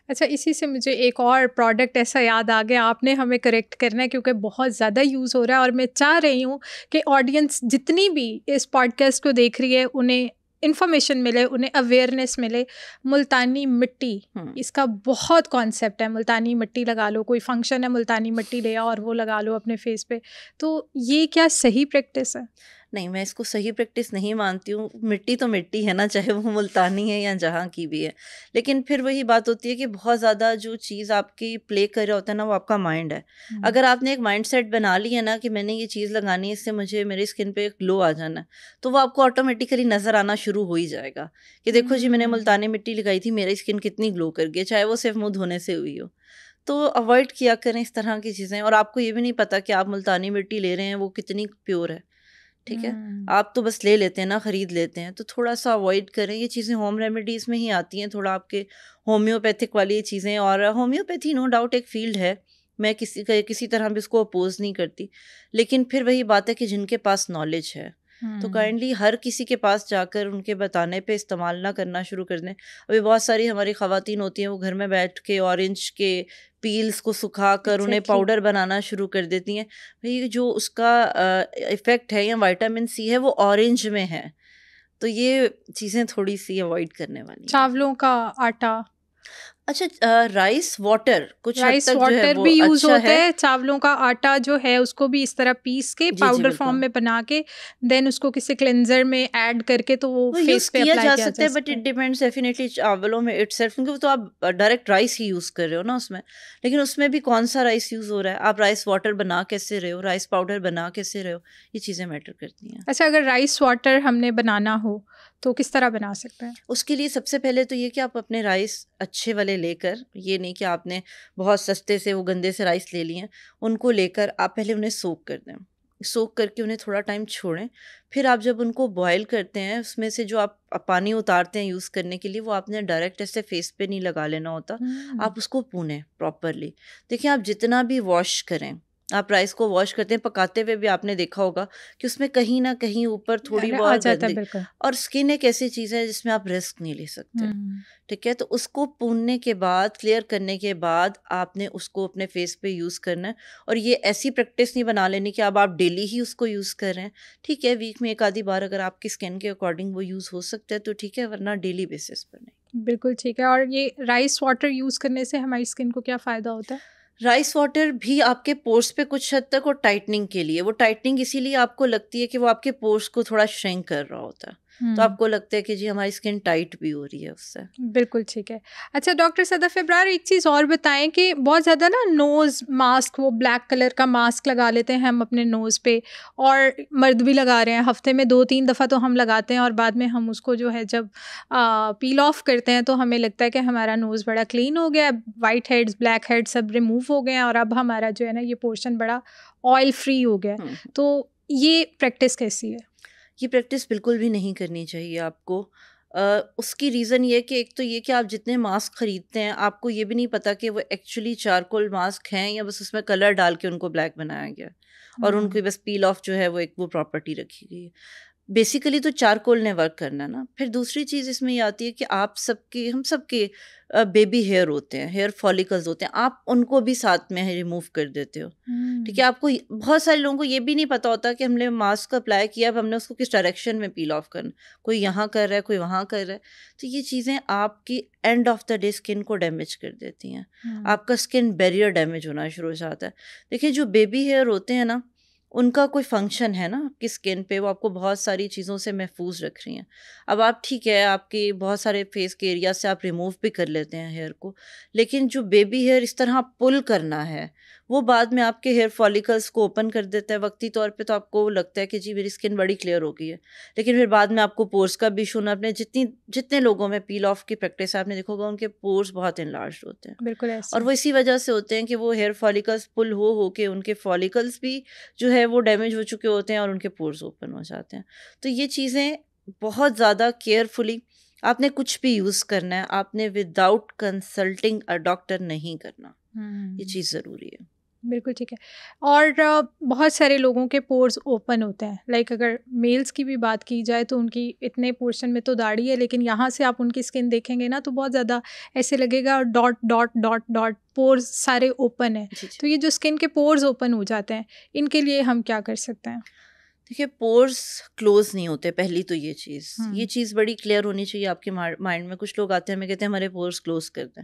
अच्छा, इसी से मुझे एक और प्रोडक्ट ऐसा याद आ गया, आपने हमें करेक्ट करना है क्योंकि बहुत ज़्यादा यूज़ हो रहा है, और मैं चाह रही हूँ कि ऑडियंस जितनी भी इस पॉडकास्ट को देख रही है उन्हें इन्फॉर्मेशन मिले, उन्हें अवेयरनेस मिले। मुल्तानी मिट्टी, इसका बहुत कॉन्सेप्ट है, मुल्तानी मिट्टी लगा लो, कोई फंक्शन है मुल्तानी मिट्टी ले आओ और वो लगा लो अपने फेस पे, तो ये क्या सही प्रैक्टिस है? नहीं, मैं इसको सही प्रैक्टिस नहीं मानती हूँ। मिट्टी तो मिट्टी है ना, चाहे वो मुल्तानी है या जहाँ की भी है। लेकिन फिर वही बात होती है कि बहुत ज़्यादा जो चीज़ आपकी प्ले कर रहा होता है ना, वो आपका माइंड है। अगर आपने एक माइंड सेट बना ली है ना कि मैंने ये चीज़ लगानी है, इससे मुझे मेरी स्किन पे ग्लो आ जाना है, तो वो आपको ऑटोमेटिकली नज़र आना शुरू हो ही जाएगा कि देखो जी, मैंने मुल्तानी मिट्टी लगाई थी, मेरी स्किन कितनी ग्लो कर गई, चाहे वो सिर्फ मुँह धोने से हुई हो। तो अवॉइड किया करें इस तरह की चीज़ें। और आपको ये भी नहीं पता कि आप मुल्तानी मिट्टी ले रहे हैं वो कितनी प्योर है, ठीक है। आप तो बस ले लेते हैं ना, ख़रीद लेते हैं, तो थोड़ा सा अवॉइड करें। ये चीज़ें होम रेमेडीज़ में ही आती हैं, थोड़ा आपके होम्योपैथिक वाली चीज़ें। और होम्योपैथी नो डाउट एक फ़ील्ड है, मैं किसी तरह भी उसको अपोज़ नहीं करती। लेकिन फिर वही बात है कि जिनके पास नॉलेज है तो काइंडली हर किसी के पास जाकर उनके बताने पे इस्तेमाल ना करना शुरू कर दें। अभी बहुत सारी हमारी ख़वातीन होती हैं, वो घर में बैठ के ऑरेंज के पील्स को सुखा कर उन्हें पाउडर बनाना शुरू कर देती हैं। भाई जो उसका इफ़ेक्ट है या विटामिन सी है वो ऑरेंज में है, तो ये चीज़ें थोड़ी सी अवॉइड करने वाली। चावलों का आटा, अच्छा, राइस वाटर कुछ हद राइस तक जो है वाटर वो भी यूज अच्छा होता है। चावलों का आटा जो है उसको भी इस तरह पीस के जी, पाउडर बिल्कुल। फॉर्म में बना के देन उसको किसी क्लेंजर में ऐड करके तो वो फेस यूज़ पे किया अप्लाई जा किया सकता जा है, बट सकता इट है। डिपेंड्स डेफिनेटली चावलों में इटसेल्फ, क्योंकि वो तो आप डायरेक्ट राइस ही यूज़ कर रहे हो ना उसमें। लेकिन उसमें भी कौन सा राइस यूज़ हो रहा है, आप राइस वाटर बना कैसे रहे हो, राइस पाउडर बना कैसे रहे हो, ये चीज़ें मैटर करती हैं। अच्छा, अगर राइस वाटर हमने बनाना हो तो किस तरह बना सकते हैं? उसके लिए सबसे पहले तो ये कि आप अपने राइस अच्छे वाले लेकर, ये नहीं कि आपने बहुत सस्ते से वो गंदे से राइस ले लिए हैं, उनको लेकर आप पहले उन्हें सोक कर दें। सोक करके उन्हें थोड़ा टाइम छोड़ें। फिर आप जब उनको बॉयल करते हैं, उसमें से जो आप पानी उतारते हैं यूज़ करने के लिए, वो आपने डायरेक्ट ऐसे फेस पे नहीं लगा लेना होता। आप उसको भूनें प्रॉपरली। देखिए, आप जितना भी वॉश करें, आप राइस को वॉश करते हैं, पकाते हुए भी आपने देखा होगा कि उसमें कहीं ना कहीं ऊपर थोड़ी आ बहुत जाता है गंदगी। बिल्कुल। और स्किन एक ऐसी चीज़ है जिसमें आप रिस्क नहीं ले सकते, ठीक है। तो उसको भूनने के बाद, क्लियर करने के बाद, आपने उसको अपने फेस पे यूज़ करना है। और ये ऐसी प्रैक्टिस नहीं बना लेनी कि अब आप डेली ही उसको यूज़ कर रहे हैं, ठीक है। वीक में एक आधी बार अगर आपकी स्किन के अकॉर्डिंग वो यूज़ हो सकता है तो ठीक है, वरना डेली बेसिस पर नहीं। बिल्कुल ठीक है। और ये राइस वाटर यूज़ करने से हमारी स्किन को क्या फ़ायदा होता है? राइस वाटर भी आपके पोर्स पे कुछ हद तक, और टाइटनिंग के लिए, वो टाइटनिंग इसीलिए आपको लगती है कि वो आपके पोर्स को थोड़ा श्रिंक कर रहा होता है, तो आपको लगता है कि जी हमारी स्किन टाइट भी हो रही है उससे। बिल्कुल ठीक है। अच्छा डॉक्टर सदफ इब्रार, एक चीज़ और बताएं कि बहुत ज़्यादा ना नोज़ मास्क, वो ब्लैक कलर का मास्क लगा लेते हैं हम अपने नोज़ पे, और मर्द भी लगा रहे हैं, हफ्ते में 2-3 दफ़ा तो हम लगाते हैं, और बाद में हम उसको जो है जब पील ऑफ करते हैं तो हमें लगता है कि हमारा नोज़ बड़ा क्लीन हो गया, वाइट हेड्स, ब्लैक हेड्स सब रिमूव हो गए हैं, और अब हमारा जो है ना ये पोर्शन बड़ा ऑयल फ्री हो गया है। तो ये प्रैक्टिस कैसी है? ये प्रैक्टिस बिल्कुल भी नहीं करनी चाहिए आपको। उसकी रीज़न ये कि एक तो ये कि आप जितने मास्क ख़रीदते हैं, आपको ये भी नहीं पता कि वो एक्चुअली चारकोल मास्क हैं या बस उसमें कलर डाल के उनको ब्लैक बनाया गया है, और उनको बस पील ऑफ जो है वो एक वो प्रॉपर्टी रखी गई है। बेसिकली तो चारकोल ने वर्क करना ना। फिर दूसरी चीज़ इसमें ये आती है कि हम सबके बेबी हेयर होते हैं, हेयर फॉलिकल्स होते हैं, आप उनको भी साथ में रिमूव कर देते हो, ठीक है। आपको बहुत सारे लोगों को ये भी नहीं पता होता कि हमने मास्क अप्लाई किया, अब हमने उसको किस डायरेक्शन में पील ऑफ करना, कोई यहाँ कर रहा है, कोई वहाँ कर रहा है। तो ये चीज़ें आपकी end of the day skin को डैमेज कर देती हैं। आपका स्किन बैरियर डैमेज होना शुरू हो जाता है। देखिए, जो बेबी हेयर होते हैं ना, उनका कोई फंक्शन है ना आपकी स्किन पे, वो आपको बहुत सारी चीज़ों से महफूज रख रही हैं। अब आप ठीक है, आपके बहुत सारे फेस के एरिया से आप रिमूव भी कर लेते हैं हेयर को, लेकिन जो बेबी हेयर इस तरह पुल करना है, वो बाद में आपके हेयर फॉलिकल्स को ओपन कर देता है। वक्ती तौर पे तो आपको लगता है कि जी मेरी स्किन बड़ी क्लियर हो गई है, लेकिन फिर बाद में आपको पोर्स का भी इशू होना। आपने जितने लोगों में पील ऑफ की प्रैक्टिस आपने देखा होगा, उनके पोर्स बहुत इनलार्ज होते हैं, बिल्कुल ऐसे। और वो इसी वजह से होते हैं कि वो हेयर फॉलिकल्स पुल हो के उनके फॉलिकल्स भी जो है वो डैमेज हो चुके होते हैं, और उनके पोर्स ओपन हो जाते हैं। तो ये चीज़ें बहुत ज़्यादा केयरफुली आपने कुछ भी यूज़ करना है, आपने विदाउट कंसल्टिंग अ डॉक्टर नहीं करना। ये चीज़ ज़रूरी है। बिल्कुल ठीक है। और बहुत सारे लोगों के पोर्स ओपन होते हैं, लाइक अगर मेल्स की भी बात की जाए तो उनकी इतने पोर्शन में तो दाढ़ी है, लेकिन यहाँ से आप उनकी स्किन देखेंगे ना तो बहुत ज़्यादा ऐसे लगेगा dot dot dot dot, pores सारे ओपन है। तो ये जो स्किन के पोर्स ओपन हो जाते हैं, इनके लिए हम क्या कर सकते हैं? देखिए, पोर्स क्लोज नहीं होते, पहली तो ये चीज़ बड़ी क्लियर होनी चाहिए आपके माइंड में। कुछ लोग आते हैं, हमें कहते हैं हमारे पोर्स क्लोज कर दें।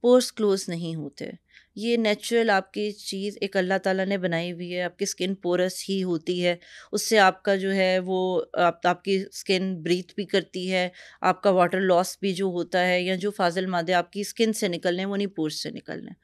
पोर्स क्लोज नहीं होते। ये नेचुरल आपकी चीज़ एक अल्लाह ताला ने बनाई हुई है। आपकी स्किन पोरस ही होती है, उससे आपका जो है वो आपकी स्किन ब्रीथ भी करती है, आपका वाटर लॉस भी जो होता है या जो फाजिल मादे आपकी स्किन से निकलने वो नहीं पोर्स से निकलने।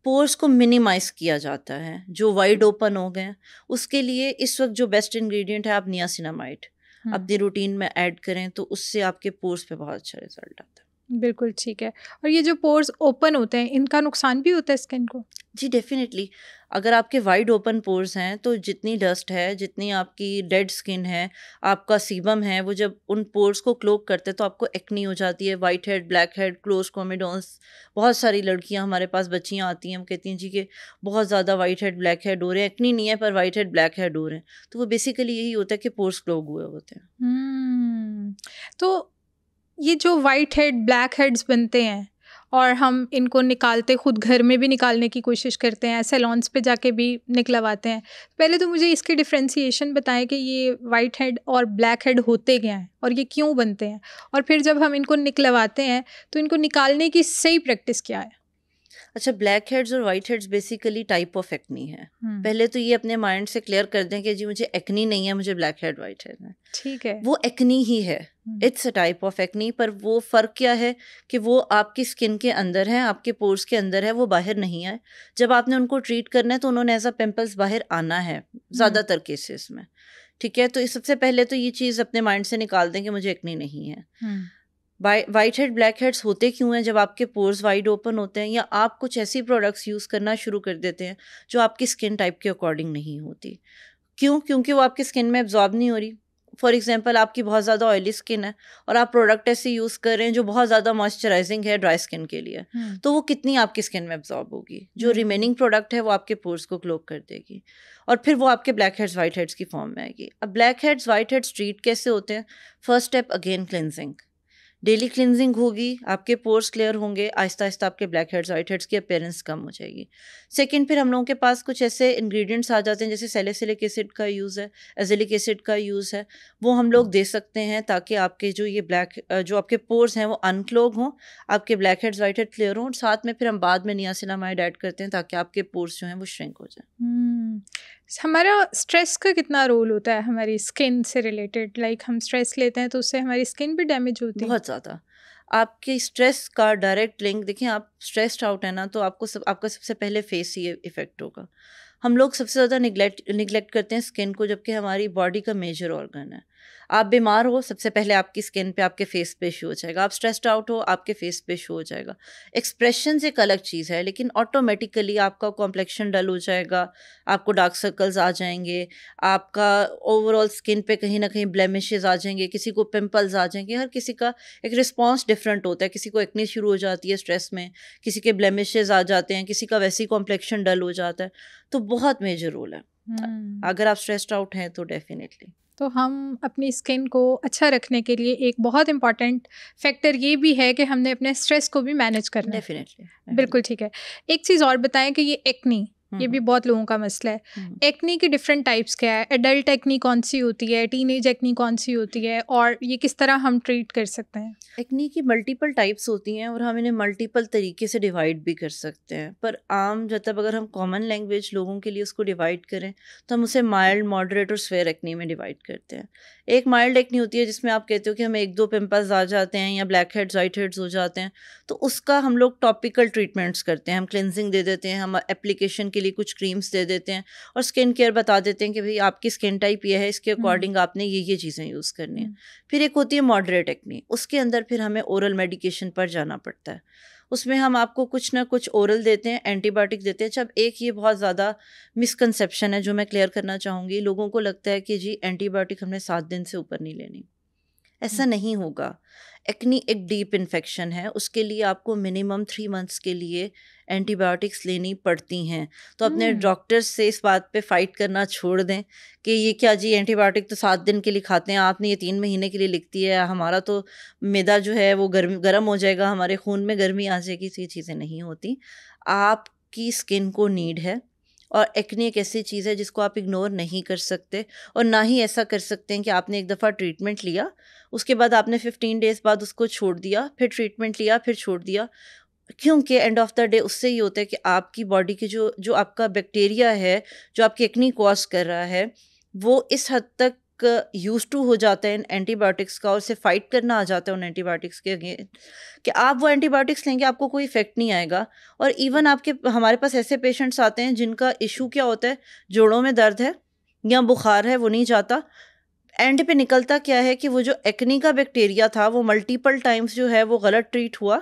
पोर्स को मिनिमाइज़ किया जाता है जो वाइड ओपन हो गए। उसके लिए इस वक्त जो बेस्ट इंग्रेडिएंट है, आप नियासिनामाइड अपनी रूटीन में ऐड करें तो उससे आपके पोर्स पे बहुत अच्छा रिजल्ट आता है। बिल्कुल ठीक है। और ये जो पोर्स ओपन होते हैं, इनका नुकसान भी होता है स्किन को? जी डेफिनेटली। अगर आपके वाइड ओपन पोर्स हैं तो जितनी डस्ट है, जितनी आपकी डेड स्किन है, आपका सीबम है, वो जब उन पोर्स को क्लोग करते हैं तो आपको एक्नी हो जाती है, white head, black head, close comedones. बहुत सारी लड़कियां हमारे पास, बच्चियां आती हैं, वो कहती हैं जी कि बहुत ज़्यादा वाइट हेड, ब्लैक हेड हो रहे हैं। एक्नी नहीं है पर वाइट हेड, ब्लैक हेड हो रहे हैं। तो वो बेसिकली यही होता है कि पोर्स क्लोग हुए होते हैं। तो ये जो वाइट हेड, ब्लैक हेड्स बनते हैं और हम इनको निकालते, खुद घर में भी निकालने की कोशिश करते हैं, सैलॉन्स पे जाके भी निकलवाते हैं। पहले तो मुझे इसकी डिफ्रेंसिएशन बताएं कि ये वाइट हेड और ब्लैक हेड होते क्या हैं और ये क्यों बनते हैं, और फिर जब हम इनको निकलवाते हैं तो इनको निकालने की सही प्रैक्टिस क्या है? अच्छा, ब्लैक हेड्स और white heads basically type of acne है। पहले तो ये अपने माइंड से क्लियर कर दें कि जी मुझे एक्नी नहीं है, मुझे ब्लैक हेड, वाइट हेड है। ठीक है, वो एक्नी ही है, it's a type of acne. पर वो फ़र्क क्या है कि वो आपकी स्किन के अंदर है, आपके पोर्स के अंदर है, वो बाहर नहीं है। जब आपने उनको ट्रीट करना है तो उन्होंने एज अ पिंपल्स बाहर आना है ज़्यादातर केसेस में। ठीक है, तो सबसे पहले तो ये चीज़ अपने माइंड से निकाल दें कि मुझे एक्नी नहीं है। वाइट हेड, ब्लैक हेड्स होते क्यों हैं? जब आपके पोर्स वाइड ओपन होते हैं या आप कुछ ऐसी प्रोडक्ट्स यूज़ करना शुरू कर देते हैं जो आपकी स्किन टाइप के अकॉर्डिंग नहीं होती। क्यों? क्योंकि वो आपकी स्किन में एब्जॉर्ब नहीं हो रही। फॉर एग्जांपल, आपकी बहुत ज़्यादा ऑयली स्किन है और आप प्रोडक्ट ऐसे यूज़ कर रहे हैं जो बहुत ज़्यादा मॉइस्चराइजिंग है ड्राई स्किन के लिए, तो वो कितनी आपकी स्किन में एब्जॉर्ब होगी? जो रिमेनिंग प्रोडक्ट है वो आपके पोर्स को क्लोग कर देगी और फिर वो आपके ब्लैक हेड्स, वाइट हेड्स की फॉर्म में आएगी। अब black heads, white heads treat कैसे होते हैं? First step again cleansing. Daily cleansing होगी, आपके पोर्स क्लियर होंगे, आहिस्ता आहिस्ता आपके ब्लैक हेड्स, वाइट हेड्स की अपीयरेंस कम हो जाएगी। सेकंड, फिर हम लोगों के पास कुछ ऐसे इंग्रेडिएंट्स आ जाते हैं जैसे सैलिसिलिक एसिड का यूज़ है, एजिलिक एसिड का यूज़ है, वो हम लोग दे सकते हैं ताकि आपके जो ये जो आपके पोर्स हैं वो अनक्लोग हों, आपके black heads, white head clear हों। और साथ में फिर हम बाद में नियासिनामाइड ऐड करते हैं ताकि आपके पोर्स जो हैं वो श्रिंक हो जाए। हमारा स्ट्रेस का कितना रोल होता है हमारी स्किन से रिलेटेड? लाइक हम स्ट्रेस लेते हैं तो उससे हमारी स्किन भी डैमेज होती है? बहुत ज़्यादा। आपके स्ट्रेस का डायरेक्ट लिंक, देखिए आप स्ट्रेस्ड आउट है ना तो आपका सबसे पहले फेस ही इफ़ेक्ट होगा। हम लोग सबसे ज़्यादा निगलेक्ट करते हैं स्किन को, जबकि हमारी बॉडी का मेजर ऑर्गन है। आप बीमार हो, सबसे पहले आपकी स्किन पे, आपके फेस पे शो हो जाएगा। आप स्ट्रेस्ड आउट हो, आपके फेस पे शो हो जाएगा। एक्सप्रेशन एक अलग चीज़ है, लेकिन ऑटोमेटिकली आपका कॉम्प्लेक्शन डल हो जाएगा, आपको डार्क सर्कल्स आ जाएंगे, आपका ओवरऑल स्किन पे कहीं ना कहीं ब्लेमिशेस आ जाएंगे, किसी को पिंपल्स आ जाएंगे। हर किसी का एक रिस्पॉन्स डिफरेंट होता है। किसी को एक्ने शुरू हो जाती है स्ट्रेस में, किसी के ब्लेमिशेस आ जाते हैं, किसी का वैसे ही कॉम्प्लेक्शन डल हो जाता है। तो बहुत मेजर रोल है अगर आप स्ट्रेस्ड आउट हैं तो डेफिनेटली। तो हम अपनी स्किन को अच्छा रखने के लिए एक बहुत इंपॉर्टेंट फैक्टर ये भी है कि हमने अपने स्ट्रेस को भी मैनेज करना है। डेफिनेटली। बिल्कुल ठीक है। एक चीज़ और बताएं कि ये एक्नी, ये भी बहुत लोगों का मसला है। एक्नी की डिफरेंट टाइप्स क्या है? एडल्ट एक्नी कौन सी होती है, टीनेज एक्नी कौन सी होती है, और ये किस तरह हम ट्रीट कर सकते हैं? एक्नी की मल्टीपल टाइप्स होती हैं और हम इन्हें मल्टीपल तरीके से डिवाइड भी कर सकते हैं। पर आम मतलब अगर हम कॉमन लैंग्वेज लोगों के लिए उसको डिवाइड करें तो हम उसे माइल्ड, मॉडरेट और स्वेयर एक्नी में डिवाइड करते हैं। एक माइल्ड एक्नी होती है जिसमें आप कहते हो कि हमें 1-2 पिंपल्स आ जाते हैं या ब्लैक हेड्स, वाइट हेड्स हो जाते हैं, तो उसका हम लोग टॉपिकल ट्रीटमेंट्स करते हैं। हम क्लिनजिंग दे देते हैं, हम एप्लीकेशन के लिए कुछ क्रीम्स दे देते हैं और स्किन केयर बता देते हैं कि भाई आपकी स्किन टाइप ये है, इसके अकॉर्डिंग आपने ये चीज़ें यूज़ करनी है। फिर एक होती है मॉडरेट एक्नी, उसके अंदर फिर हमें ओरल मेडिकेशन पर जाना पड़ता है। उसमें हम आपको कुछ ना कुछ ओरल देते हैं, एंटीबायोटिक देते हैं। जब एक ये बहुत ज़्यादा मिसकंसेप्शन है जो मैं क्लियर करना चाहूँगी, लोगों को लगता है कि जी एंटीबायोटिक हमने 7 दिन से ऊपर नहीं लेनी। ऐसा नहीं होगा। एक्नी एक डीप इन्फेक्शन है, उसके लिए आपको मिनिमम 3 मंथ्स के लिए एंटीबायोटिक्स लेनी पड़ती हैं। तो अपने डॉक्टर से इस बात पे फाइट करना छोड़ दें कि ये क्या जी एंटीबायोटिक तो 7 दिन के लिए खाते हैं, आपने ये 3 महीने के लिए लिखती है, हमारा तो मैदा जो है वो गर्म हो जाएगा, हमारे खून में गर्मी आ जाएगी। तो ये चीज़ें नहीं होती। आपकी स्किन को नीड है और एक्ने एक ऐसी चीज़ है जिसको आप इग्नोर नहीं कर सकते और ना ही ऐसा कर सकते हैं कि आपने एक दफ़ा ट्रीटमेंट लिया, उसके बाद आपने 15 डेज़ बाद उसको छोड़ दिया, फिर ट्रीटमेंट लिया, फिर छोड़ दिया। क्योंकि एंड ऑफ द डे उससे ये होता है कि आपकी बॉडी की जो आपका बैक्टीरिया है जो आपकी एक्नी कॉज कर रहा है वो इस हद तक यूज टू हो जाता है इन एंटीबायोटिक्स का और उसे फाइट करना आ जाता है उन एंटीबायोटिक्स के अगेंस्ट कि आप वो एंटीबायोटिक्स लेंगे आपको कोई इफेक्ट नहीं आएगा। और इवन हमारे पास ऐसे पेशेंट्स आते हैं जिनका इशू क्या होता है, जोड़ों में दर्द है या बुखार है, वो नहीं जाता, एंड पे निकलता क्या है कि वो जो एक्नी का बैक्टीरिया था वो मल्टीपल टाइम्स जो है वो गलत ट्रीट हुआ,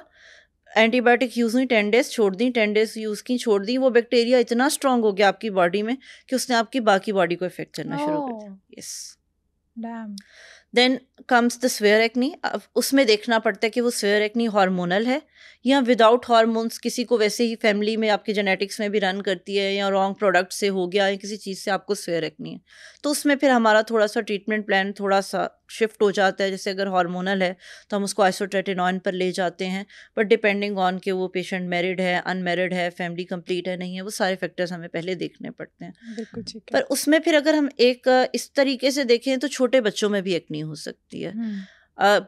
एंटीबायोटिक यूज़ हुई 10 डेज छोड़ दी, 10 डेज यूज़ की छोड़ दी, वो बैक्टीरिया इतना स्ट्रांग हो गया आपकी बॉडी में कि उसने आपकी बाकी बॉडी को इफेक्ट करना शुरू कर दिया। Yes, then comes the severe acne. अब उसमें देखना पड़ता है कि वो स्वेयर एक्नी हार्मोनल है या विदाउट हार्मोन्स, किसी को वैसे ही फैमिली में आपके जेनेटिक्स में भी रन करती है या रॉन्ग प्रोडक्ट से हो गया या किसी चीज़ से आपको स्वेयर एक्नी है, तो उसमें फिर हमारा थोड़ा सा ट्रीटमेंट प्लान थोड़ा सा शिफ्ट हो जाता है। जैसे अगर हार्मोनल है तो हम उसको आइसोट्रेटिनॉइन पर ले जाते हैं, बट डिपेंडिंग ऑन कि वो पेशेंट मैरिड है, अनमैरिड है, फैमिली कंप्लीट है नहीं है, वो सारे फैक्टर्स हमें पहले देखने पड़ते हैं। बिल्कुल ठीक है। पर उसमें फिर अगर हम एक इस तरीके से देखें तो छोटे बच्चों में भी एक्नी हो सकती है।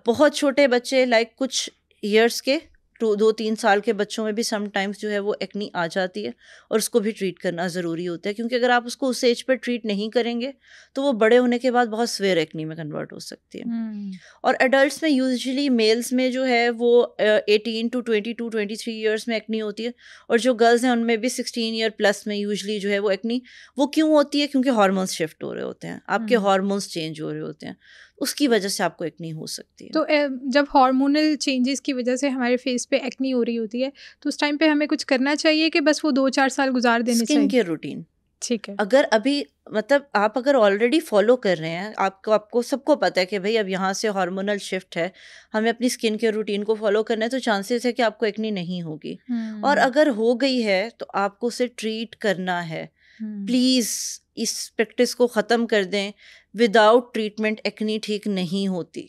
बहुत छोटे बच्चे लाइक कुछ ईयर्स के 2-3 साल के बच्चों में भी समटाइम्स जो है वो एक्नी आ जाती है और उसको भी ट्रीट करना ज़रूरी होता है, क्योंकि अगर आप उसको उस एज पर ट्रीट नहीं करेंगे तो वो बड़े होने के बाद बहुत स्वेयर एक्नी में कन्वर्ट हो सकती है। और एडल्ट्स में यूजुअली मेल्स में जो है वो 18 to 22-23 ईयर्स में एक्नी होती है, और जो गर्ल्स हैं उनमें भी 16 ईयर प्लस में यूजुअली जो है वो एक्नी, वो क्यों होती है? क्योंकि हार्मोन्स शिफ्ट हो रहे होते हैं, आपके हार्मोन्स चेंज हो रहे होते हैं, उसकी वजह से आपको एक्नी हो सकती है। तो जब हार्मोनल चेंजेस की वजह से हमारे फेस पे एक्नी हो रही होती है तो उस टाइम पे हमें कुछ करना चाहिए कि बस वो 2-4 साल गुजार देने चाहिए? स्किन केयर रूटीन, ठीक है। अगर अभी मतलब आप अगर ऑलरेडी फॉलो कर रहे हैं, आपको सबको पता है कि भाई अब यहाँ से हार्मोनल शिफ्ट है, हमें अपनी स्किन केयर रूटीन को फॉलो करना है, तो चांसेस है कि आपको एक्नी नहीं होगी। और अगर हो गई है तो आपको उसे ट्रीट करना है। प्लीज़ इस प्रैक्टिस को ख़त्म कर दें, विदाउट ट्रीटमेंट एक्नी ठीक नहीं होती।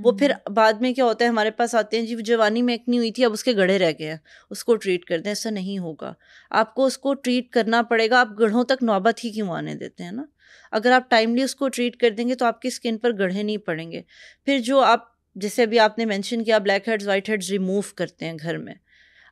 वो फिर बाद में क्या होता है, हमारे पास आते हैं जी जवानी में एक्नी हुई थी अब उसके गढ़े रह गए हैं, उसको ट्रीट कर दें, ऐसा नहीं होगा। आपको उसको ट्रीट करना पड़ेगा। आप गढ़ों तक नौबत ही क्यों आने देते हैं ना? अगर आप टाइमली उसको ट्रीट कर देंगे तो आपकी स्किन पर गढ़े नहीं पड़ेंगे। फिर जो आप, जैसे अभी आपने मेंशन किया, black heads white heads remove करते हैं घर में,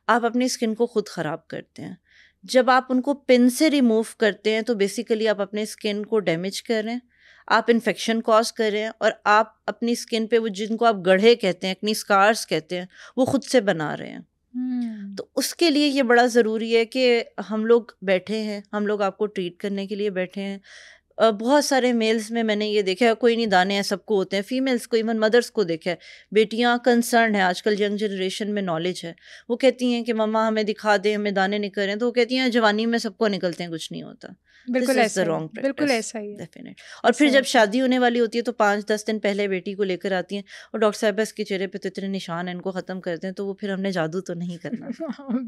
आप अपनी स्किन को खुद ख़राब करते हैं। जब आप उनको पिन से रिमूव करते हैं तो बेसिकली आप अपने स्किन को डैमेज कर रहे हैं, आप इन्फेक्शन कॉज कर रहे हैं, और आप अपनी स्किन पे वो जिनको आप गढ़े कहते हैं, एक्नी स्कार्स कहते हैं, वो खुद से बना रहे हैं। तो उसके लिए ये बड़ा ज़रूरी है कि हम लोग बैठे हैं, हम लोग आपको ट्रीट करने के लिए बैठे हैं। बहुत सारे मेल्स में मैंने ये देखा है, कोई नहीं, दाने हैं सबको होते हैं, फीमेल्स को, इवन मदर्स को देखा है, बेटियां कंसर्न है, आजकल यंग जनरेशन में नॉलेज है, वो कहती हैं कि मम्मा हमें दिखा दें, हमें दाने निकल रहे हैं, तो वो कहती हैं जवानी में सबको निकलते हैं, कुछ नहीं होता। बिल्कुल ऐसा ही, बिल्कुल ऐसा ही है, डेफिनेट। और फिर जब शादी होने वाली होती है तो 5-10 दिन पहले बेटी को लेकर आती हैं और डॉक्टर साहब इसके चेहरे पे तो इतने निशान हैं, इनको ख़त्म करते हैं, तो वो फिर हमने जादू तो नहीं करना।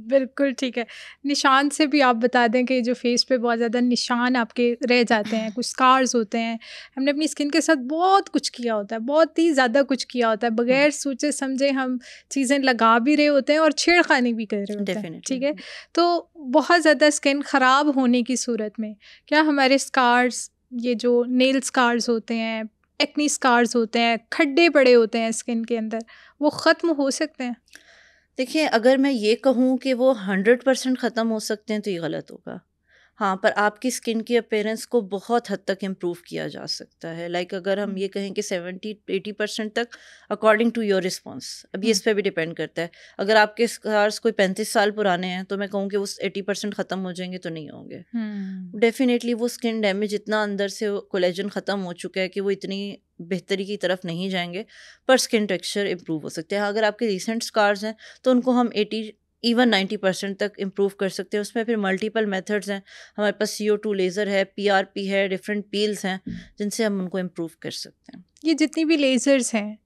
बिल्कुल ठीक है। निशान से भी आप बता दें कि जो फेस पे बहुत ज़्यादा निशान आपके रह जाते हैं, कुछ स्कार्स होते हैं, हमने अपनी स्किन के साथ बहुत कुछ किया होता है, बहुत ही ज़्यादा कुछ किया होता है, बगैर सोचे समझे हम चीज़ें लगा भी रहे होते हैं और छेड़खानी भी कर रहे होते हैं, ठीक है। तो बहुत ज़्यादा स्किन ख़राब होने की सूरत में क्या हमारे स्कार्स, ये जो नेल स्कार्स होते हैं, एक्नी स्कार्स होते हैं, खड्डे पड़े होते हैं स्किन के अंदर, वो ख़त्म हो सकते हैं? देखिए, अगर मैं ये कहूँ कि वो 100% ख़त्म हो सकते हैं तो ये गलत होगा। हाँ, पर आपकी स्किन की अपीयरेंस को बहुत हद तक इम्प्रूव किया जा सकता है। लाइक अगर हम ये कहें कि 70-80% तक, अकॉर्डिंग टू योर रिस्पॉन्स। अब ये इस पर भी डिपेंड करता है। अगर आपके स्कार्स कोई 35 साल पुराने हैं तो मैं कहूँ कि वो 80% ख़त्म हो जाएंगे तो नहीं होंगे। डेफिनेटली वो स्किन डैमेज इतना अंदर से कोलेजन ख़त्म हो चुका है कि वो इतनी बेहतरी की तरफ नहीं जाएंगे, पर स्किन टेक्सचर इम्प्रूव हो सकते हैं। अगर आपके रिसेंट स्कार्स हैं तो उनको हम 80 इवन 90% तक इम्प्रूव कर सकते हैं। उसमें फिर मल्टीपल मेथड्स हैं, हमारे पास CO2 लेज़र है, PRP है, डिफरेंट पील्स हैं जिनसे हम उनको इम्प्रूव कर सकते हैं। ये जितनी भी लेज़र्स हैं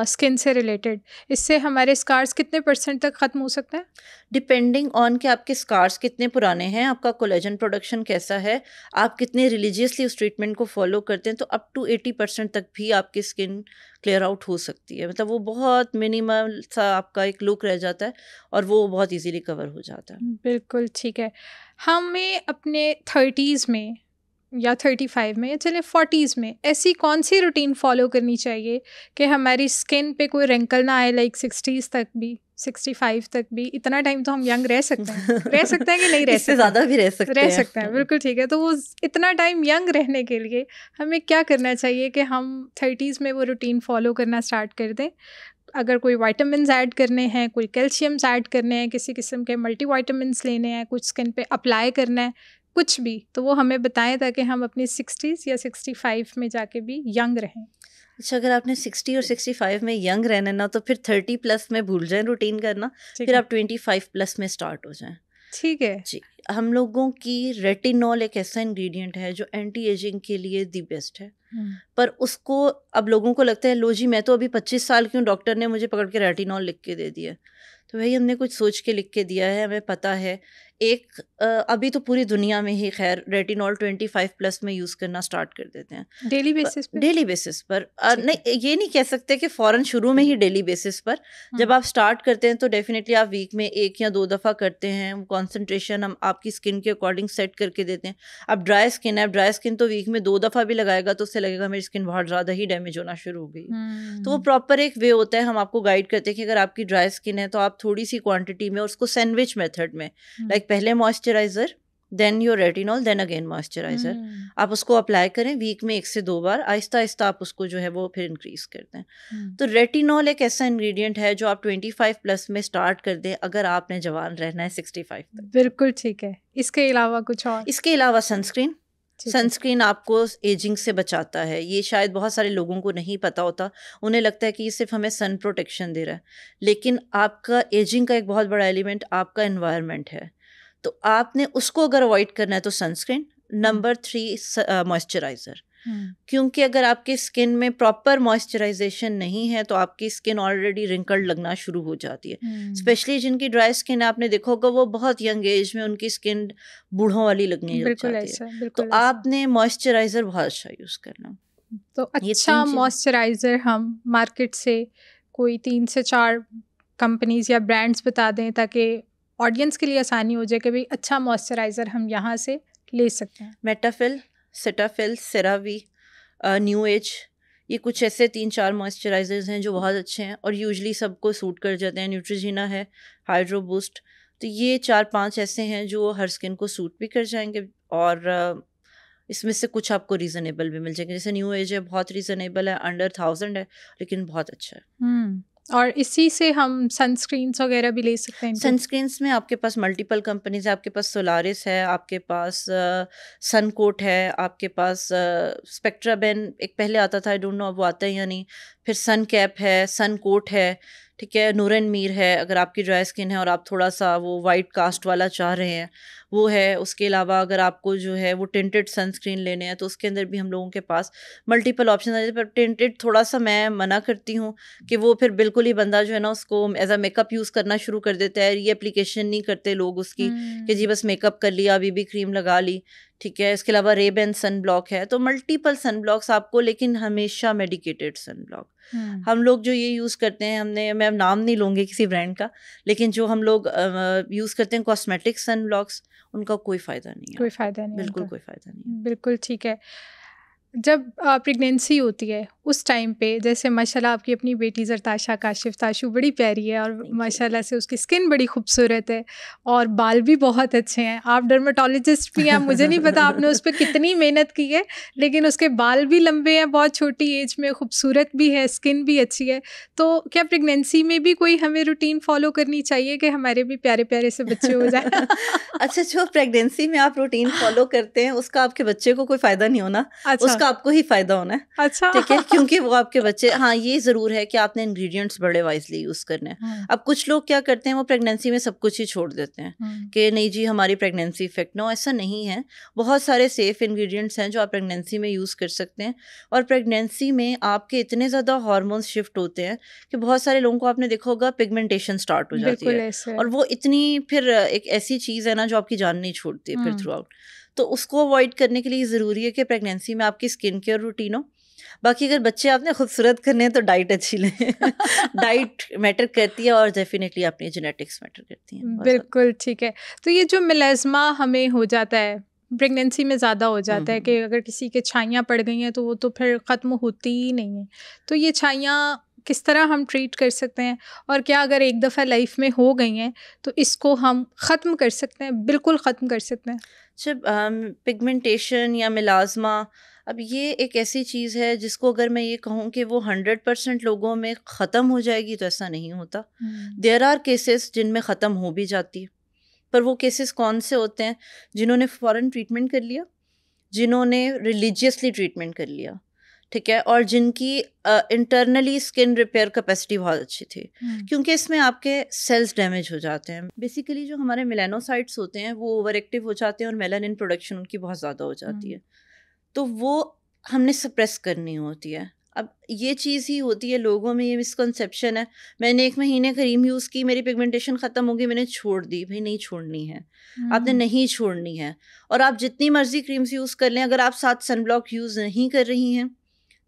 स्किन से रिलेटेड, इससे हमारे स्कार्स कितने % तक ख़त्म हो सकते हैं? डिपेंडिंग ऑन कि आपके स्कार्स कितने पुराने हैं, आपका कोलेजन प्रोडक्शन कैसा है, आप कितने रिलीजियसली उस ट्रीटमेंट को फॉलो करते हैं, तो अप टू 80% तक भी आपकी स्किन क्लियर आउट हो सकती है। मतलब वो बहुत मिनिमल सा आपका एक लुक रह जाता है और वो बहुत इजीली कवर हो जाता है। बिल्कुल ठीक है। हमें अपने 30s में या 35 में या चले 40s में ऐसी कौन सी रूटीन फॉलो करनी चाहिए कि हमारी स्किन पे कोई रिंकल ना आए, लाइक 60s तक भी, 65 तक भी? इतना टाइम तो हम यंग रह सकते हैं, रह सकते हैं कि नहीं रह सकते? ज़्यादा भी रह सकते हैं। बिल्कुल ठीक है। तो वो इतना टाइम यंग रहने के लिए हमें क्या करना चाहिए कि हम 30s में वो रूटीन फॉलो करना स्टार्ट कर दें? अगर कोई विटामिन्स ऐड करने हैं, कोई कैल्शियम्स ऐड करने हैं, किसी किस्म के मल्टीविटामिन्स लेने हैं, कुछ स्किन पे अप्लाई करना है, कुछ भी, तो वो हमें बताएं ताकि हम अपनी 60s या 65 में जाके भी यंग रहें। अच्छा, अगर आपने 60 और 65 में यंग रहना ना तो फिर 30 प्लस में भूल जाएं रूटीन करना, फिर आप 25 प्लस में स्टार्ट हो जाएं। ठीक है जी। हम लोगों की रेटिनॉल एक ऐसा इंग्रेडिएंट है जो एंटी एजिंग के लिए दी बेस्ट है, पर उसको अब लोगों को लगता है लो जी मैं तो अभी 25 साल की हूँ, डॉक्टर ने मुझे पकड़ के रेटिनॉल लिख के दे दिया। तो भाई हमने कुछ सोच के लिख के दिया है, हमें पता है। अभी तो पूरी दुनिया में ही खैर रेटिनॉल 25 प्लस में यूज़ करना स्टार्ट कर देते हैं डेली बेसिस पर। डेली बेसिस पर नहीं, ये नहीं कह सकते कि फ़ौरन शुरू में ही डेली बेसिस पर। जब आप स्टार्ट करते हैं तो डेफिनेटली आप वीक में 1 या 2 दफ़ा करते हैं। कॉन्सेंट्रेशन हम आपकी स्किन के अकॉर्डिंग सेट करके देते हैं। अब ड्राई स्किन है, ड्राई स्किन तो वीक में 2 दफ़ा भी लगाएगा तो उससे लगेगा मेरी स्किन बहुत ज़्यादा ही डैमेज होना शुरू हो गई। तो वो प्रॉपर एक वे होता है, हम आपको गाइड करते हैं कि अगर आपकी ड्राई स्किन है तो आप थोड़ी सी क्वांटिटी में, उसको सैंडविच मेथड में, लाइक पहले moisturiser, then your retinol, then again moisturiser, आप उसको अप्लाई करें वीक में 1 से 2 बार। आहिस्ता आहिस्ता आप उसको जो है वो फिर इंक्रीज करते हैं। तो रेटिनॉल एक ऐसा इंग्रेडिएंट है जो आप 25 प्लस में स्टार्ट कर दें अगर आपने जवान रहना है 65 तक। बिल्कुल ठीक है। इसके अलावा कुछ और? इसके अलावा सनस्क्रीन आपको एजिंग से बचाता है। ये शायद बहुत सारे लोगों को नहीं पता होता, उन्हें लगता है कि ये सिर्फ हमें सन प्रोटेक्शन दे रहा है, लेकिन आपका एजिंग का एक बहुत बड़ा एलिमेंट आपका एनवायरनमेंट है। तो आपने उसको अगर अवॉइड करना है तो सनस्क्रीन, नंबर 3 मॉइस्चराइज़र, क्योंकि अगर आपकी स्किन में प्रॉपर मॉइस्चराइजेशन नहीं है तो आपकी स्किन ऑलरेडी रिंकल्ड लगना शुरू हो जाती है। स्पेशली जिनकी ड्राई स्किन है, आपने देखा होगा वो बहुत यंग एज में उनकी स्किन बूढ़ों वाली लगने लग जाती है। तो आपने मॉइस्चराइज़र बहुत अच्छा यूज़ करना। तो अच्छा मॉइस्चराइज़र हम मार्केट से कोई 3 से 4 कंपनीज या ब्रांड्स बता दें ताकि ऑडियंस के लिए आसानी हो जाए कि भाई अच्छा मॉइस्चराइज़र हम यहाँ से ले सकते हैं। मेटाफिल, सेटाफिल, सेरावी, न्यू एज, ये कुछ ऐसे 3-4 मॉइस्चराइजर्स हैं जो बहुत अच्छे हैं और यूजुअली सबको सूट कर जाते हैं। न्यूट्रिजिना है, हाइड्रो बूस्ट, तो ये 4-5 ऐसे हैं जो हर स्किन को सूट भी कर जाएंगे और इसमें से कुछ आपको रीज़नेबल भी मिल जाएंगे। जैसे न्यू एज है, बहुत रीज़नेबल है, अंडर 1000 है, लेकिन बहुत अच्छा है। और इसी से हम सनस्क्रीन्स वगैरह भी ले सकते हैं। सनस्क्रीन्स में आपके पास मल्टीपल कंपनीज है, आपके पास सोलारिस है, आपके पास सनकोट है, आपके पास स्पेक्ट्राबेन एक पहले आता था, आई डोंट नो अब वो आता है या नहीं, फिर सन कैप है, सनकोट है, ठीक है, नूरन मीर है अगर आपकी ड्राई स्किन है और आप थोड़ा सा वो वाइट कास्ट वाला चाह रहे हैं, वो है। उसके अलावा अगर आपको जो है वो टिंटेड सनस्क्रीन लेने हैं तो उसके अंदर भी हम लोगों के पास मल्टीपल ऑप्शन आ जाते हैं, पर टिंटेड थोड़ा सा मैं मना करती हूँ कि वो फिर बिल्कुल ही बंदा जो है ना उसको एज अ मेकअप यूज़ करना शुरू कर देता है। ये एप्लीकेशन नहीं करते लोग उसकी कि जी बस मेकअप कर लिया, बीबी क्रीम लगा ली, ठीक है। इसके अलावा रेबेन सन ब्लॉक है, तो मल्टीपल सन ब्लॉक्स आपको, लेकिन हमेशा मेडिकेटेड सन ब्लॉक। हम लोग जो ये यूज़ करते हैं, मैं नाम नहीं लूँगी किसी ब्रांड का, लेकिन जो हम लोग यूज़ करते हैं कॉस्मेटिक सन ब्लॉक्स, उनका कोई फ़ायदा नहीं है। कोई फ़ायदा नहीं, बिल्कुल कोई फ़ायदा नहीं। बिल्कुल ठीक है। जब प्रेगनेंसी होती है उस टाइम पे, जैसे माशाल्लाह आपकी अपनी बेटी ज़रताशा काशिफ ताशू बड़ी प्यारी है और माशाल्लाह से उसकी स्किन बड़ी खूबसूरत है और बाल भी बहुत अच्छे हैं। आप डर्मेटोलॉजिस्ट भी हैं, मुझे नहीं पता आपने उस पर कितनी मेहनत की है, लेकिन उसके बाल भी लंबे हैं, बहुत छोटी एज में, खूबसूरत भी है, स्किन भी अच्छी है। तो क्या प्रेगनेंसी में भी कोई हमें रूटीन फॉलो करनी चाहिए कि हमारे भी प्यारे प्यारे से बच्चे हो जाए? अच्छा, जो प्रेगनेंसी में आप रूटीन फॉलो करते हैं उसका आपके बच्चे को कोई फ़ायदा नहीं होना। अच्छा। उसका आपको ही फ़ायदा होना है। अच्छा, ठीक है, क्योंकि वो आपके बच्चे, हाँ ये ज़रूर है कि आपने इंग्रेडिएंट्स बड़े वाइजली यूज़ करने हैं। अब कुछ लोग क्या करते हैं, वो प्रेगनेंसी में सब कुछ ही छोड़ देते हैं कि नहीं जी हमारी प्रेगनेंसी इफेक्ट ना हो। ऐसा नहीं है, बहुत सारे सेफ इंग्रेडिएंट्स हैं जो आप प्रेगनेंसी में यूज़ कर सकते हैं। और प्रेगनेंसी में आपके इतने ज़्यादा हार्मोन्स शिफ्ट होते हैं कि बहुत सारे लोगों को आपने देखा होगा पिगमेंटेशन स्टार्ट हो जाती है, और वो इतनी फिर एक ऐसी चीज़ है ना जो आपकी जान नहीं छोड़ती है फिर थ्रू आउट। तो उसको अवॉइड करने के लिए ज़रूरी है कि प्रेगनेंसी में आपकी स्किन केयर रूटीन हो। बाकी अगर बच्चे आपने खूबसूरत करने हैं तो डाइट अच्छी लें। डाइट मैटर करती है और डेफिनेटली अपनी जेनेटिक्स मैटर करती हैं। बिल्कुल ठीक है। तो ये जो मेलास्मा हमें हो जाता है प्रेगनेंसी में ज़्यादा हो जाता है कि अगर किसी के छाइयाँ पड़ गई हैं तो वो तो फिर ख़त्म होती ही नहीं है। तो ये छाइयाँ किस तरह हम ट्रीट कर सकते हैं, और क्या अगर एक दफ़ा लाइफ में हो गई हैं तो इसको हम ख़त्म कर सकते हैं, बिल्कुल ख़त्म कर सकते हैं? जब पिगमेंटेशन या मिलाज़मा, अब ये एक ऐसी चीज़ है जिसको अगर मैं ये कहूँ कि वो 100% लोगों में ख़त्म हो जाएगी तो ऐसा नहीं होता। देयर आर केसेस जिनमें ख़त्म हो भी जाती है, पर वो केसेस कौन से होते हैं? जिन्होंने फ़ौरन ट्रीटमेंट कर लिया, जिन्होंने रिलीजियसली ट्रीटमेंट कर लिया, ठीक है, और जिनकी इंटरनली स्किन रिपेयर कैपेसिटी बहुत अच्छी थी, क्योंकि इसमें आपके सेल्स डैमेज हो जाते हैं। बेसिकली जो हमारे मेलानोसाइट्स होते हैं वो ओवर एक्टिव हो जाते हैं और मेलानिन प्रोडक्शन उनकी बहुत ज़्यादा हो जाती है, तो वो हमने सप्रेस करनी होती है। अब ये चीज़ ही होती है, लोगों में ये मिसकंसेप्शन है, मैंने 1 महीने क्रीम यूज़ की, मेरी पिगमेंटेशन ख़त्म हो गई, मैंने छोड़ दी। भाई नहीं छोड़नी है, आपने नहीं छोड़नी है। और आप जितनी मर्ज़ी क्रीम्स यूज़ कर लें, अगर आप साथ सनब्लॉक यूज़ नहीं कर रही हैं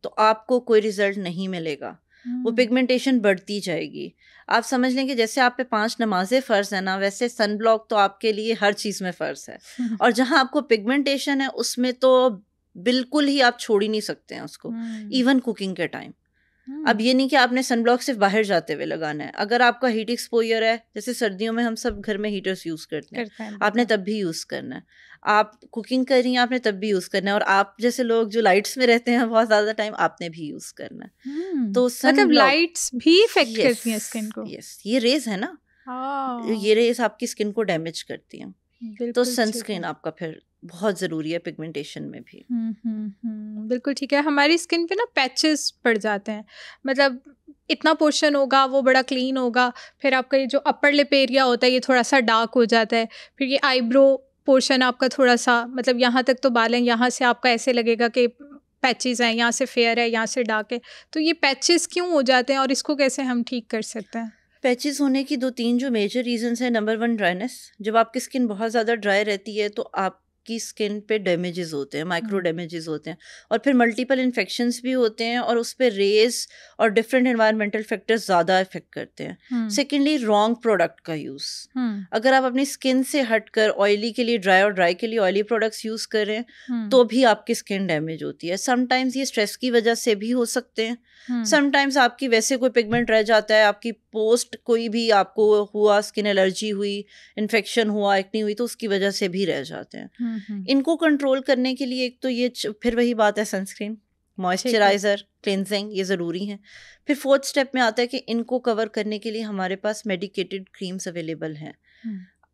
तो आपको कोई रिज़ल्ट नहीं मिलेगा, वो पिगमेंटेशन बढ़ती जाएगी। आप समझ लें कि जैसे आप पे 5 नमाज़ें फ़र्ज़ है ना, वैसे सनब्लॉक तो आपके लिए हर चीज़ में फ़र्ज़ है। और जहाँ आपको पिगमेंटेशन है उसमें तो बिल्कुल ही आप छोड़ ही नहीं सकते हैं उसको, इवन कुकिंग के टाइम। अब ये नहीं कि आपने सनब्लॉक सिर्फ बाहर जाते हुए लगाना है। अगर आपका हीट एक्सपोजर है, जैसे सर्दियों में हम सब घर में हीटर्स यूज़ करते हैं, आपने तब भी यूज़ करना है। आप कुकिंग कर रही हैं, आपने तब भी यूज़ करना है। और आप जैसे लोग जो लाइट्स में रहते हैं बहुत ज़्यादा टाइम, आपने भी यूज़ करना है। तो मतलब लाइट्स भी इफेक्ट करती हैं स्किन को? यस, ये रेज है ना, ये रेज आपकी स्किन को डैमेज करती हैं। तो सनस्क्रीन आपका फिर बहुत ज़रूरी है पिगमेंटेशन में भी। बिल्कुल ठीक है। हमारी स्किन पे ना पैचेस पड़ जाते हैं, मतलब इतना पोर्शन होगा वो बड़ा क्लीन होगा, फिर आपका ये जो अपर लिप एरिया होता है ये थोड़ा सा डार्क हो जाता है, फिर ये आईब्रो पोर्शन आपका थोड़ा सा, मतलब यहाँ तक तो बाल हैं, यहाँ से आपका ऐसे लगेगा कि पैचेस हैं, यहाँ से फेयर है, यहाँ से डार्क है। तो ये पैचेस क्यों हो जाते हैं और इसको कैसे हम ठीक कर सकते हैं? पैचेस होने की 2-3 जो मेजर रीजंस हैं। Number 1 dryness. जब आपकी स्किन बहुत ज़्यादा ड्राई रहती है तो आपकी स्किन पे डैमेजेस होते हैं, माइक्रो डैमेजेस होते हैं, और फिर मल्टीपल इन्फेक्शंस भी होते हैं, और उस पर रेज और डिफरेंट एनवायरमेंटल फैक्टर्स ज़्यादा इफेक्ट करते हैं। सेकेंडली रॉन्ग प्रोडक्ट का यूज़। अगर आप अपनी स्किन से हटकर ऑयली के लिए ड्राई और ड्राई के लिए ऑयली प्रोडक्ट्स यूज़ कर रहे हैं तो भी आपकी स्किन डैमेज होती है। समटाइम्स ये स्ट्रेस की वजह से भी हो सकते हैं, समटाइम्स आपकी वैसे कोई पिगमेंट रह जाता है, आपकी पोस्ट कोई भी आपको हुआ, स्किन एलर्जी हुई, इन्फेक्शन हुआ, एक्नी हुई, तो उसकी वजह से भी रह जाते हैं। इनको कंट्रोल करने के लिए एक तो ये फिर वही बात है, सनस्क्रीन, मॉइस्चराइज़र, क्लिनजिंग, ये ज़रूरी है। फिर 4th स्टेप में आता है कि इनको कवर करने के लिए हमारे पास मेडिकेटेड क्रीम्स अवेलेबल हैं,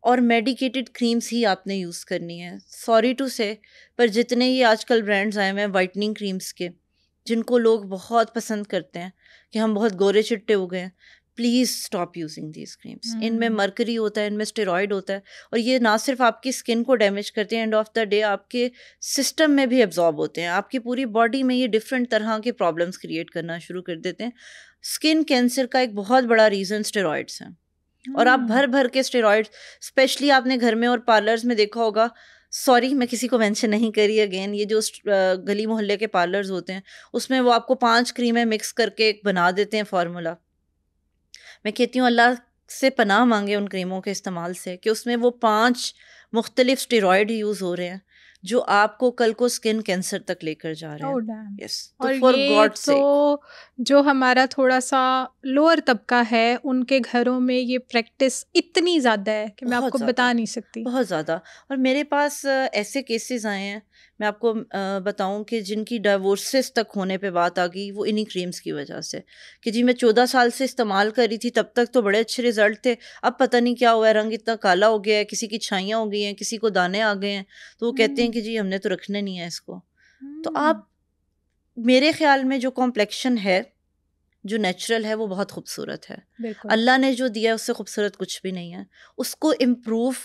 और मेडिकेटेड क्रीम्स ही आपने यूज़ करनी है। सॉरी टू से, पर जितने ये आजकल ब्रांड्स आए हुए हैं वाइटनिंग क्रीम्स के, जिनको लोग बहुत पसंद करते हैं कि हम बहुत गोरे चिट्टे हो गए हैं, please stop using these creams. इनमें मर्करी होता है, इनमें स्टेरॉइड होता है, और ये ना सिर्फ आपकी स्किन को डैमेज करते हैं, एंड ऑफ द डे आपके सिस्टम में भी एब्जॉर्ब होते हैं, आपकी पूरी बॉडी में ये डिफरेंट तरह के प्रॉब्लम्स क्रिएट करना शुरू कर देते हैं। स्किन कैंसर का एक बहुत बड़ा रीज़न स्टेरॉइड्स हैं, और आप भर भर के स्टेरॉइड्स, स्पेशली आपने घर में और पार्लर्स में देखा होगा, सॉरी मैं किसी को मेंशन नहीं करी अगेन, ये जो गली मोहल्ले के पार्लर्स होते हैं उसमें वो आपको 5 क्रीमें मिक्स करके एक बना देते हैं फार्मूला। मैं कहती हूँ अल्लाह से पनाह मांगे उन क्रीमों के इस्तेमाल से, कि उसमें वो 5 मुख्तलिफ स्टेरॉइड यूज़ हो रहे हैं जो आपको कल को स्किन कैंसर तक लेकर जा रहे हैं। yes. और ये तो जो हमारा थोड़ा सा लोअर तबका है उनके घरों में ये प्रैक्टिस इतनी ज़्यादा है कि मैं आपको बता नहीं सकती, बहुत ज़्यादा। और मेरे पास ऐसे केसेस आए हैं, मैं आपको बताऊं कि जिनकी डाइवोर्सेस तक होने पे बात आ गई वो इन्हीं क्रीम्स की वजह से, कि जी मैं 14 साल से इस्तेमाल कर रही थी, तब तक तो बड़े अच्छे रिजल्ट थे, अब पता नहीं क्या हुआ है, रंग इतना काला हो गया है, किसी की छाइयाँ हो गई हैं, किसी को दाने आ गए हैं, तो वो कहते हैं कि जी हमने तो रखने नहीं है इसको। तो आप, मेरे ख्याल में जो कॉम्प्लेक्शन है, जो नेचुरल है, वो बहुत खूबसूरत है। अल्लाह ने जो दिया है उससे खूबसूरत कुछ भी नहीं है। उसको इम्प्रूव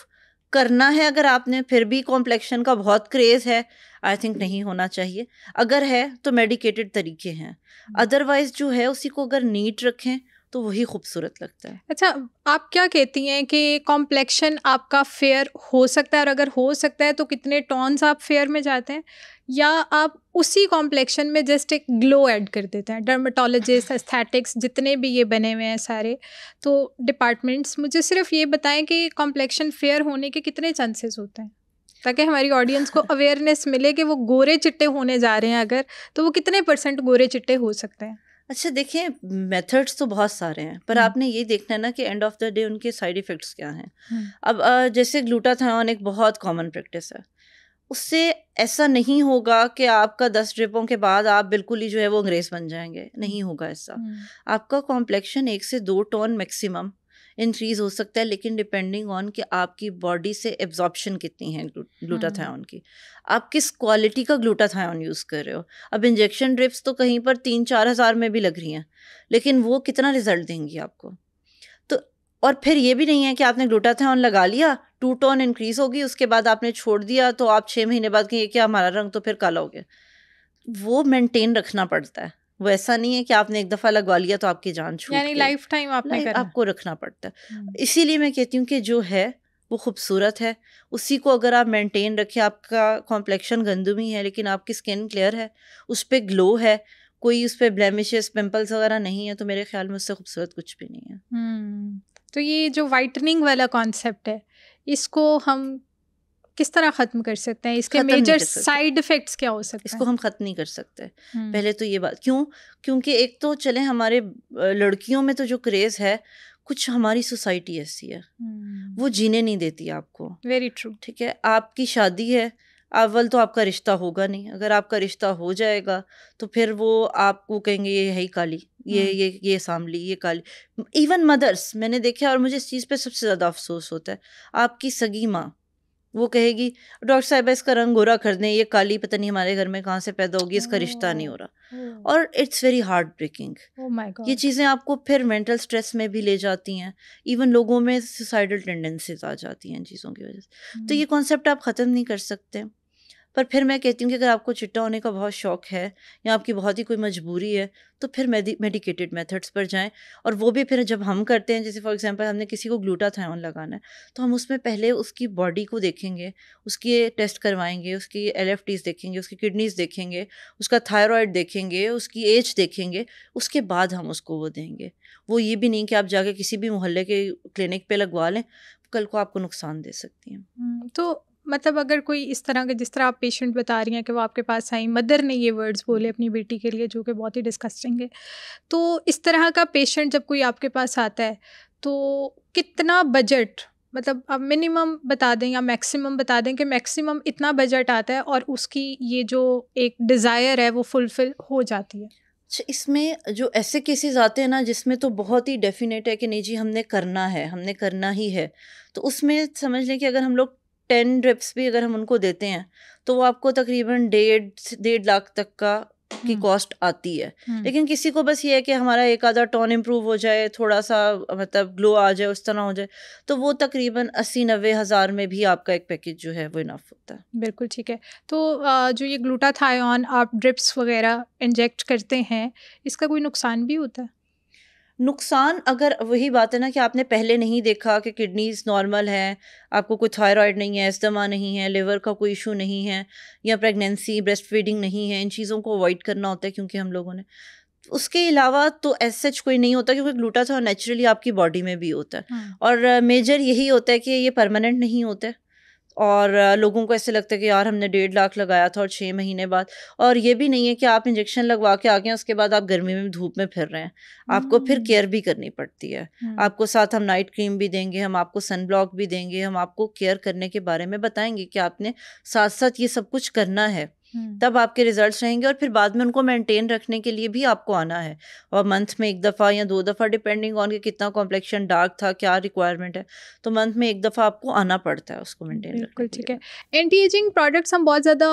करना है, अगर आपने फिर भी कॉम्प्लेक्शन का बहुत क्रेज़ है, आई थिंक नहीं होना चाहिए। अगर है तो मेडिकेटेड तरीके हैं, अदरवाइज जो है उसी को अगर नीट रखें तो वही खूबसूरत लगता है। अच्छा, आप क्या कहती हैं कि कॉम्प्लेक्शन आपका फेयर हो सकता है, और अगर हो सकता है तो कितने टोन्स आप फेयर में जाते हैं, या आप उसी कॉम्प्लेक्शन में जस्ट एक ग्लो ऐड कर देते हैं? डर्मेटोलॉजिस्ट, एस्थेटिक्स, जितने भी ये बने हुए हैं सारे तो डिपार्टमेंट्स, मुझे सिर्फ ये बताएं कि कॉम्प्लेक्शन फेयर होने के कितने चांसेस होते हैं? ताकि हमारी ऑडियंस को अवेयरनेस मिले कि वो गोरे चिट्टे होने जा रहे हैं अगर, तो वो कितने % गोरे चिट्टे हो सकते हैं? अच्छा देखिए, मेथड्स तो बहुत सारे हैं, पर आपने ये देखना है ना कि एंड ऑफ द डे उनके साइड इफ़ेक्ट्स क्या हैं। अब जैसे ग्लूटाथायोन एक बहुत कॉमन प्रैक्टिस है, उससे ऐसा नहीं होगा कि आपका 10 ड्रिपों के बाद आप बिल्कुल ही जो है वो अंग्रेज़ बन जाएंगे, नहीं होगा ऐसा। आपका कॉम्प्लेक्शन 1 से 2 टोन मैक्सिमम इंक्रीज हो सकता है, लेकिन डिपेंडिंग ऑन कि आपकी बॉडी से एब्जॉर्प्शन कितनी है ग्लूटाथायोन की, आप किस क्वालिटी का ग्लूटाथायोन यूज़ कर रहे हो। अब इंजेक्शन ड्रिप्स तो कहीं पर 3-4 हज़ार में भी लग रही हैं, लेकिन वो कितना रिजल्ट देंगी आपको। तो और फिर ये भी नहीं है कि आपने ग्लूटाथायोन लगा लिया, 2 टोन इंक्रीज होगी, उसके बाद आपने छोड़ दिया तो आप 6 महीने बाद कहिए क्या हमारा रंग तो फिर काला हो गया। वो मेंटेन रखना पड़ता है, वो ऐसा नहीं है कि आपने एक दफ़ा लगवा लिया तो आपकी जान छूट यानी गई। लाइफ टाइम आपको रखना पड़ता है। इसीलिए मैं कहती हूँ कि जो है वो खूबसूरत है, उसी को अगर आप मेंटेन रखें, आपका कॉम्प्लेक्शन गंदुमी है लेकिन आपकी स्किन क्लियर है, उस पर ग्लो है, कोई उस पर ब्लेमिशेस पिंपल्स वगैरह नहीं है, तो मेरे ख्याल में उससे खूबसूरत कुछ भी नहीं है। तो ये जो वाइटनिंग वाला कॉन्सेप्ट है, इसको हम किस तरह ख़त्म कर सकते हैं? इसके मेजर साइड इफ़ेक्ट्स क्या हो सकते हैं? इसको हम ख़त्म नहीं कर सकते। पहले तो ये बात, क्योंकि एक तो चले हमारे लड़कियों में तो जो क्रेज़ है, कुछ हमारी सोसाइटी ऐसी है, वो जीने नहीं देती आपको। Very true. ठीक है, आपकी शादी है, अव्वल तो आपका रिश्ता होगा नहीं, अगर आपका रिश्ता हो जाएगा तो फिर वो आपको कहेंगे ये है ही काली, ये सांवली, ये काली। इवन मदर्स मैंने देखा, और मुझे इस चीज़ पे सबसे ज़्यादा अफसोस होता है, आपकी सगी माँ वो कहेगी डॉक्टर साहिबा इसका रंग गोरा कर दें, ये काली पता नहीं हमारे घर में कहाँ से पैदा होगी, इसका रिश्ता नहीं हो रहा। और इट्स वेरी हार्ट ब्रेकिंग। ये चीज़ें आपको फिर मेंटल स्ट्रेस में भी ले जाती हैं, इवन लोगों में सुसाइडल टेंडेंसीज आ जाती हैं इन चीज़ों की वजह से। तो ये कॉन्सेप्ट आप ख़त्म नहीं कर सकते। पर फिर मैं कहती हूँ कि अगर आपको चिट्टा होने का बहुत शौक है या आपकी बहुत ही कोई मजबूरी है, तो फिर मेडिकेटेड मेथड्स पर जाएं। और वो भी फिर जब हम करते हैं, जैसे फॉर एग्जांपल हमने किसी को ग्लूटाथायोन लगाना है, तो हम उसमें पहले उसकी बॉडी को देखेंगे, उसके टेस्ट करवाएंगे, उसकी LFTs देखेंगे, उसकी किडनीज देखेंगे, उसका थायराइड देखेंगे, उसकी एज देखेंगे, उसके बाद हम उसको वो देंगे। वो ये भी नहीं कि आप जाके किसी भी मोहल्ले के क्लिनिक पे लगवा लें, कल को आपको नुकसान दे सकती हैं। तो मतलब अगर कोई इस तरह के, जिस तरह आप पेशेंट बता रही हैं कि वो आपके पास आई, मदर ने ये वर्ड्स बोले अपनी बेटी के लिए जो कि बहुत ही डिस्कस्टिंग है, तो इस तरह का पेशेंट जब कोई आपके पास आता है तो कितना बजट, मतलब आप मिनिमम बता दें या मैक्सिमम बता दें कि मैक्सिमम इतना बजट आता है और उसकी ये जो एक डिज़ायर है वो फुलफ़िल हो जाती है? इसमें जो ऐसे केसेस आते हैं ना जिसमें तो बहुत ही डेफिनेट है कि नहीं जी हमने करना है, हमने करना ही है, तो उसमें समझ लें कि अगर हम लोग 10 ड्रिप्स भी अगर हम उनको देते हैं तो वो आपको तकरीबन 1.5 लाख तक का की कॉस्ट आती है। लेकिन किसी को बस ये है कि हमारा एक आधा टोन इम्प्रूव हो जाए, थोड़ा सा मतलब ग्लो आ जाए, उस तरह हो जाए, तो वो तकरीबन 80-90 हज़ार में भी आपका एक पैकेज जो है वो इनफ होता है। बिल्कुल ठीक है। तो जो ये ग्लूटाथायोन आप ड्रिप्स वगैरह इंजेक्ट करते हैं, इसका कोई नुकसान भी होता है? नुकसान, अगर वही बात है ना कि आपने पहले नहीं देखा कि किडनीज नॉर्मल हैं, आपको कोई थायराइड नहीं है, अस्थमा नहीं है, लिवर का कोई इशू नहीं है, या प्रेगनेंसी ब्रेस्ट फीडिंग नहीं है, इन चीज़ों को अवॉइड करना होता है क्योंकि हम लोगों ने। उसके अलावा तो एज सच कोई नहीं होता, क्योंकि ग्लूटाथायोन नेचुरली आपकी बॉडी में भी होता है। और मेजर यही होता है कि ये परमानेंट नहीं होता है, और लोगों को ऐसे लगता है कि यार हमने 1.5 लाख लगाया था और 6 महीने बाद। और ये भी नहीं है कि आप इंजेक्शन लगवा के आ गए उसके बाद आप गर्मी में धूप में फिर रहे हैं, आपको फिर केयर भी करनी पड़ती है। आपको साथ हम नाइट क्रीम भी देंगे, हम आपको सन ब्लॉक भी देंगे, हम आपको केयर करने के बारे में बताएंगे कि आपने साथ साथ ये सब कुछ करना है, तब आपके रिजल्ट्स रहेंगे। और फिर बाद में उनको मेंटेन रखने के लिए भी आपको आना है, और मंथ में 1 दफ़ा या 2 दफ़ा, डिपेंडिंग ऑन कि कितना कॉम्प्लेक्शन डार्क था, क्या रिक्वायरमेंट है, तो मंथ में 1 दफ़ा आपको आना पड़ता है उसको मेंटेन रखने के लिए। ठीक है। एंटी एजिंग प्रोडक्ट्स हम बहुत ज़्यादा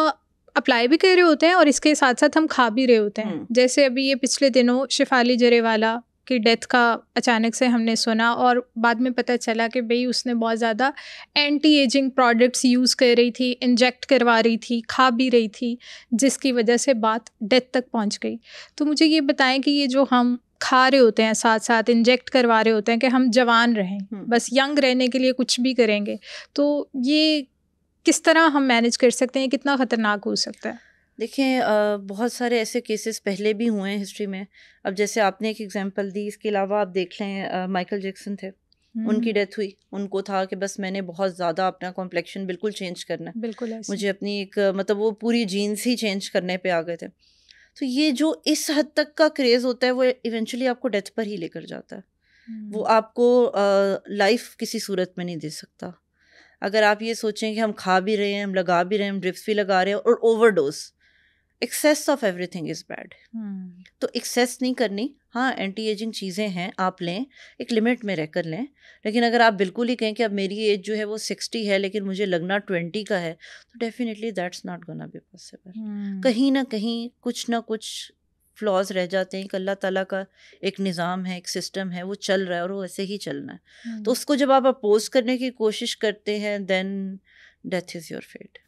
अप्लाई भी कर रहे होते हैं और इसके साथ साथ हम खा भी रहे होते हैं। जैसे अभी ये पिछले दिनों शिफाली जरेवाला की डेथ का अचानक से हमने सुना, और बाद में पता चला कि भाई उसने बहुत ज़्यादा एंटी एजिंग प्रोडक्ट्स यूज़ कर रही थी, इंजेक्ट करवा रही थी, खा भी रही थी, जिसकी वजह से बात डेथ तक पहुंच गई। तो मुझे ये बताएं कि ये जो हम खा रहे होते हैं, साथ साथ इंजेक्ट करवा रहे होते हैं कि हम जवान रहें, बस यंग रहने के लिए कुछ भी करेंगे, तो ये किस तरह हम मैनेज कर सकते हैं, कितना ख़तरनाक हो सकता है? देखिए, बहुत सारे ऐसे केसेस पहले भी हुए हैं हिस्ट्री में। अब जैसे आपने एक एग्जांपल दी, इसके अलावा आप देख लें माइकल जैक्सन थे, उनकी डेथ हुई, उनको था कि बस मैंने बहुत ज़्यादा अपना कॉम्प्लेक्शन बिल्कुल चेंज करना है, बिल्कुल ऐसे। मुझे अपनी एक मतलब वो पूरी जीन्स ही चेंज करने पे आ गए थे। तो ये जो इस हद तक का क्रेज़ होता है वो इवेंचुअली आपको डेथ पर ही लेकर जाता है। वो आपको लाइफ किसी सूरत में नहीं दे सकता। अगर आप ये सोचें कि हम खा भी रहे हैं, हम लगा भी रहे हैं, हम ड्रिप्स भी लगा रहे हैं और overdose, excess of everything is bad. तो एक्सेस नहीं करनी। हाँ, एंटी एजिंग चीज़ें हैं, आप लें, एक लिमिट में रहकर लें। लेकिन अगर आप बिल्कुल ही कहें कि अब मेरी एज जो है वो 60 है लेकिन मुझे लगना 20 का है, तो definitely that's not gonna be possible. कहीं ना कहीं कुछ ना कुछ फ्लॉज रह जाते हैं। अल्लाह ताला का एक निज़ाम है, एक सिस्टम है, वो चल रहा है और वो ऐसे ही चलना है। तो उसको जब आप अपोज करने की कोशिश करते हैं, then death is your fate.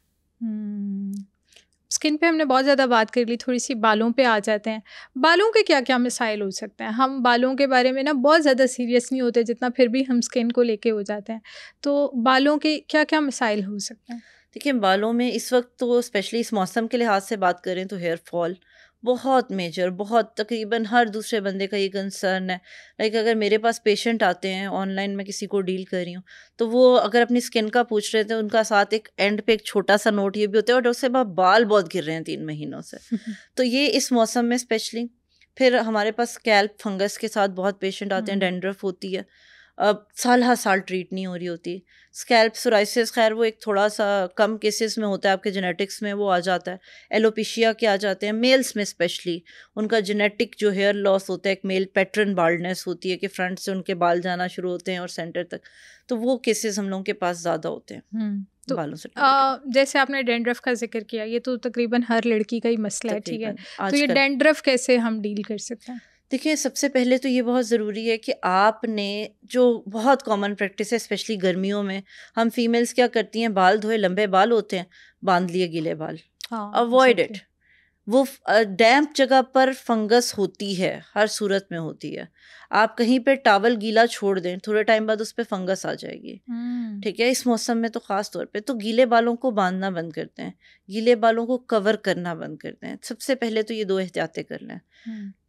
Skin पे हमने बहुत ज़्यादा बात कर ली, थोड़ी सी बालों पे आ जाते हैं। बालों के क्या क्या मसाइल हो सकते हैं? हम बालों के बारे में ना बहुत ज़्यादा सीरियस नहीं होते जितना फिर भी हम स्किन को लेके हो जाते हैं। तो बालों के क्या क्या मसाइल हो सकते हैं? देखिए, बालों में इस वक्त तो स्पेशली इस मौसम के लिहाज से बात करें तो हेयर फॉल बहुत मेजर, बहुत तकरीबन हर दूसरे बंदे का ये कंसर्न है। लाइक अगर मेरे पास पेशेंट आते हैं, ऑनलाइन मैं किसी को डील कर रही हूँ, तो वो अगर अपनी स्किन का पूछ रहे थे, उनका साथ एक एंड पे एक छोटा सा नोट ये भी होता है, और उससे बाल बहुत गिर रहे हैं 3 महीनों से। तो ये इस मौसम में स्पेशली। फिर हमारे पास स्कैल्प फंगस के साथ बहुत पेशेंट आते हैं, डैंड्रफ होती है, साल हर साल ट्रीट नहीं हो रही होती। स्कैल्प सोराइसिस खैर वो एक थोड़ा सा कम केसेस में होता है, आपके जेनेटिक्स में वो आ जाता है। एलोपेशिया के आ जाते हैं मेल्स में स्पेशली, उनका जेनेटिक जो हेयर लॉस होता है, एक मेल पैटर्न बाल्डनेस होती है कि फ्रंट से उनके बाल जाना शुरू होते हैं और सेंटर तक, तो वो केसेस हम लोगों के पास ज़्यादा होते हैं। तो बालों से जैसे आपने डैंड्रफ का जिक्र किया, ये तो तकरीबन हर लड़की का ही मसला है, ठीक है। तो ये आजकल डैंड्रफ कैसे हम डील कर सकते हैं? देखिए, सबसे पहले तो ये बहुत ज़रूरी है कि आपने जो बहुत कॉमन प्रैक्टिस है स्पेशली गर्मियों में, हम फीमेल्स क्या करती हैं, बाल धोए, लंबे बाल होते हैं, बांध लिए गीले बाल, अवॉइड इट। वो डैम्प जगह पर फंगस होती है, हर सूरत में होती है। आप कहीं पे टॉवल गीला छोड़ दें, थोड़े टाइम बाद उस पर फंगस आ जाएगी, ठीक है। इस मौसम में तो ख़ास तौर पे तो गीले बालों को बांधना बंद करते हैं, गीले बालों को कवर करना बंद करते हैं। सबसे पहले तो ये 2 एहतियातें कर लें।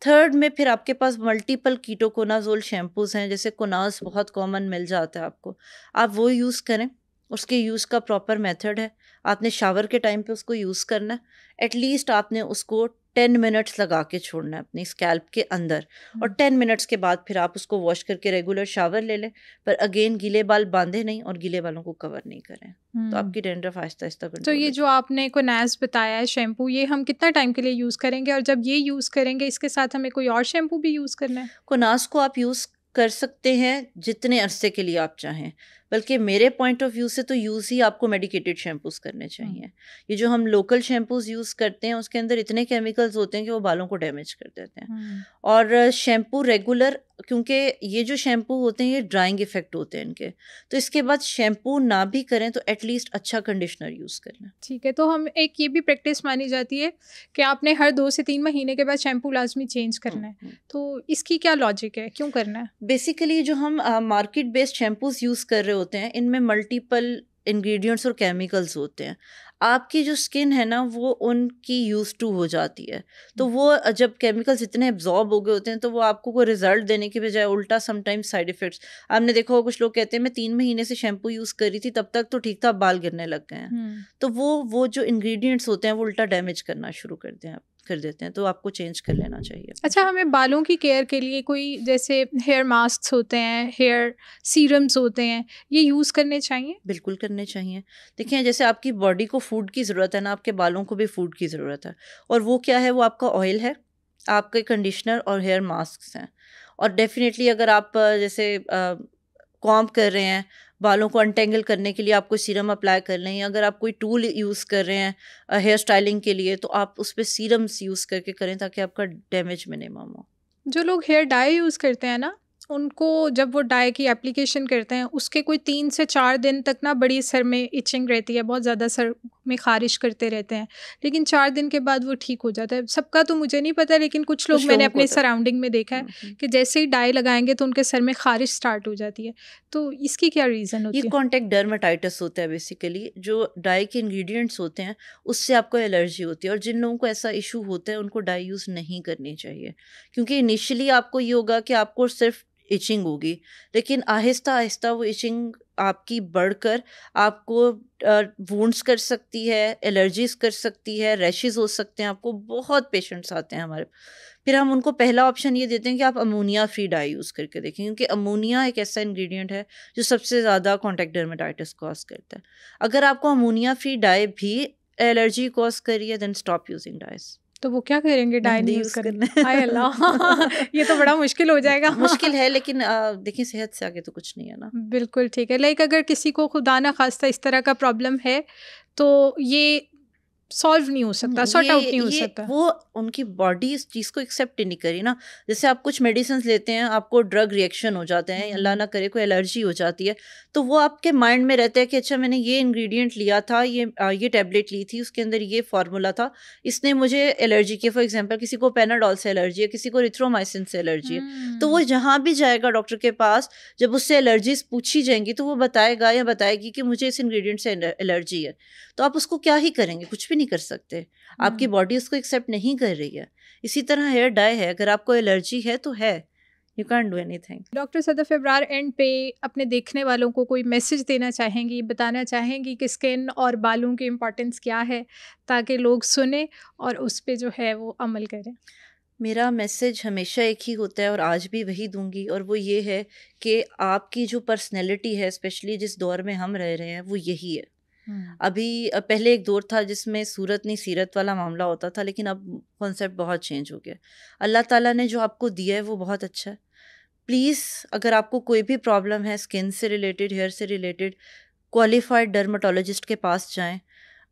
थर्ड में फिर आपके पास मल्टीपल कीटोकोनाजोल शैम्पूज़ हैं, जैसे कोनास बहुत कॉमन मिल जाता है आपको, आप वो यूज़ करें। उसके यूज़ का प्रॉपर मेथड है, आपने शावर के टाइम पे उसको यूज़ करना है। एटलीस्ट आपने उसको 10 मिनट्स लगा के छोड़ना है अपनी स्कैल्प के अंदर, और 10 मिनट्स के बाद फिर आप उसको वॉश करके रेगुलर शावर ले लें। पर अगेन गीले बाल बांधे नहीं और गीले बालों को कवर नहीं करें, तो आपकी डैंड्रफ आहिस्ता आहिस्ता कंट्रोल। तो ये जो आपने कोनास बताया है शैम्पू, ये हम कितना टाइम के लिए यूज़ करेंगे, और जब ये यूज़ करेंगे इसके साथ हमें कोई और शैम्पू भी यूज़ करना है? कोनास को आप यूज़ कर सकते हैं जितने अरसे के लिए आप चाहें, बल्कि मेरे पॉइंट ऑफ व्यू से तो यूज़ ही आपको मेडिकेटेड शैम्पूज़ करने चाहिए। ये जो हम लोकल शैम्पूज़ यूज़ करते हैं उसके अंदर इतने केमिकल्स होते हैं कि वो बालों को डैमेज कर देते हैं। और शैम्पू रेगुलर, क्योंकि ये जो शैम्पू होते हैं ये ड्राइंग इफेक्ट होते हैं इनके, तो इसके बाद शैम्पू ना भी करें तो एटलीस्ट अच्छा कंडीशनर यूज़ करना। ठीक है, तो हम एक ये भी प्रैक्टिस मानी जाती है कि आपने हर 2 से 3 महीने के बाद शैम्पू लाजमी चेंज करना है। तो इसकी क्या लॉजिक है, क्यों करना है? बेसिकली जो हम मार्केट बेस्ड शैम्पूज़ यूज़ कर रहे होते हैं, इनमें मल्टीपल इंग्रेडिएंट्स और केमिकल्स होते हैं। आपकी जो स्किन है ना वो उनकी यूज टू हो जाती है, तो वो जब केमिकल्स इतने एब्जॉर्ब हो गए होते हैं तो वो आपको कोई रिजल्ट देने के बजाय उल्टा समटाइम्स साइड इफेक्ट्स। आपने देखा होगा कुछ लोग कहते हैं मैं 3 महीने से शैम्पू यूज़ कर रही थी तब तक तो ठीक था, बाल गिरने लग गए हैं। तो वो जो इंग्रेडिएंट्स होते हैं वो उल्टा डैमेज करना शुरू कर देते हैं, तो आपको चेंज कर लेना चाहिए। अच्छा, हमें बालों की केयर के लिए कोई जैसे हेयर मास्क होते हैं, हेयर सीरम्स होते हैं, ये यूज़ करने चाहिए? बिल्कुल करने चाहिए। देखिए, जैसे आपकी बॉडी को फूड की ज़रूरत है ना, आपके बालों को भी फूड की ज़रूरत है, और वो क्या है, वो आपका ऑयल है, आपके कंडीशनर और हेयर मास्क हैं। और डेफिनेटली अगर आप जैसे कॉम्ब कर रहे हैं, बालों को अनटेंगल करने के लिए आप कोई सीरम अप्लाई कर लें, या अगर आप कोई टूल यूज़ कर रहे हैं हेयर स्टाइलिंग के लिए तो आप उस पर सीरम्स यूज़ करके करें ताकि आपका डैमेज मिनिमम हो। जो लोग हेयर डाई यूज़ करते हैं ना, उनको जब वो डाई की एप्लीकेशन करते हैं उसके कोई 3 से 4 दिन तक ना बड़ी सर में इचिंग रहती है, बहुत ज़्यादा सर में ख़ारिश करते रहते हैं, लेकिन 4 दिन के बाद वो ठीक हो जाता है। सबका तो मुझे नहीं पता, लेकिन कुछ लोग मैंने अपने सराउंडिंग में देखा है कि जैसे ही डाई लगाएंगे तो उनके सर में ख़ारिश स्टार्ट हो जाती है। तो इसकी क्या रीज़न होती है? ये कॉन्टैक्ट डर्मेटाइटिस होता है बेसिकली, जो डाई के इंग्रेडिएंट्स होते हैं उससे आपको एलर्जी होती है, और जिन लोगों को ऐसा इशू होता है उनको डाई यूज़ नहीं करनी चाहिए, क्योंकि इनिशियली आपको ये होगा कि आपको सिर्फ इचिंग होगी, लेकिन आहिस्ता आहिस्ता वो इचिंग आपकी बढ़कर आपको वुंड्स कर सकती है, एलर्जीज कर सकती है, रैशेस हो सकते हैं आपको। बहुत पेशेंट्स आते हैं हमारे, फिर हम उनको पहला ऑप्शन ये देते हैं कि आप अमोनिया फ्री डाई यूज़ करके देखें, क्योंकि अमोनिया एक ऐसा इंग्रेडिएंट है जो सबसे ज़्यादा कॉन्टैक्ट डर्मेटाइटिस कॉज करता है। अगर आपको अमोनिया फ्री डाई भी एलर्जी कॉज करी है, देन स्टॉप यूजिंग डाइज। तो वो क्या करेंगे डाई यूज़ करने? हाय अल्लाह ये तो बड़ा मुश्किल हो जाएगा। मुश्किल है, लेकिन देखिए सेहत से आगे तो कुछ नहीं है ना। बिल्कुल ठीक है। लाइक अगर किसी को खुदा ना खास्ता इस तरह का प्रॉब्लम है तो ये सॉल्व नहीं हो सकता, सॉर्ट आउट नहीं हो सकता। वो उनकी बॉडी इस चीज़ को एक्सेप्ट ही नहीं करी ना। जैसे आप कुछ मेडिसिन लेते हैं, आपको ड्रग रिएक्शन हो जाते हैं, अल्लाह ना करे कोई एलर्जी हो जाती है, तो वो आपके माइंड में रहता है कि अच्छा मैंने ये इंग्रेडिएंट लिया था, ये टैबलेट ली थी, उसके अंदर ये फार्मूला था, इसने मुझे एलर्जी की। फॉर एग्जाम्पल किसी को पेनाडॉल से एलर्जी है, किसी को रिथ्रोमाइसिन से एलर्जी है, तो वो जहाँ भी जाएगा डॉक्टर के पास, जब उससे एलर्जीज पूछी जाएंगी तो वो बताएगा या बताएगी कि मुझे इस इंग्रेडिएंट से एलर्जी है। तो आप उसको क्या ही करेंगे, कुछ भी नहीं कर सकते, आपकी बॉडी उसको एक्सेप्ट नहीं कर रही है। इसी तरह हेयर डाई है, अगर आपको एलर्जी है तो है, you can do anything. Doctor Sadaf Ibrar, and पे अपने देखने वालों को कोई मैसेज देना चाहेंगी, बताना चाहेंगी कि स्किन और बालों की इम्पोर्टेंस क्या है, ताकि लोग सुने और उस पे जो है वो अमल करें? मेरा मैसेज हमेशा एक ही होता है और आज भी वही दूंगी, और वो ये है कि आपकी जो पर्सनैलिटी है, स्पेशली जिस दौर में हम रह रहे हैं, वो यही है। अभी पहले एक दौर था जिसमें सूरत नहीं सीरत वाला मामला होता था, लेकिन अब कॉन्सेप्ट बहुत चेंज हो गया। अल्लाह ताला ने जो आपको दिया है वो बहुत अच्छा है। प्लीज़ अगर आपको कोई भी प्रॉब्लम है स्किन से रिलेटेड, हेयर से रिलेटेड, क्वालिफाइड डर्मेटोलॉजिस्ट के पास जाएं।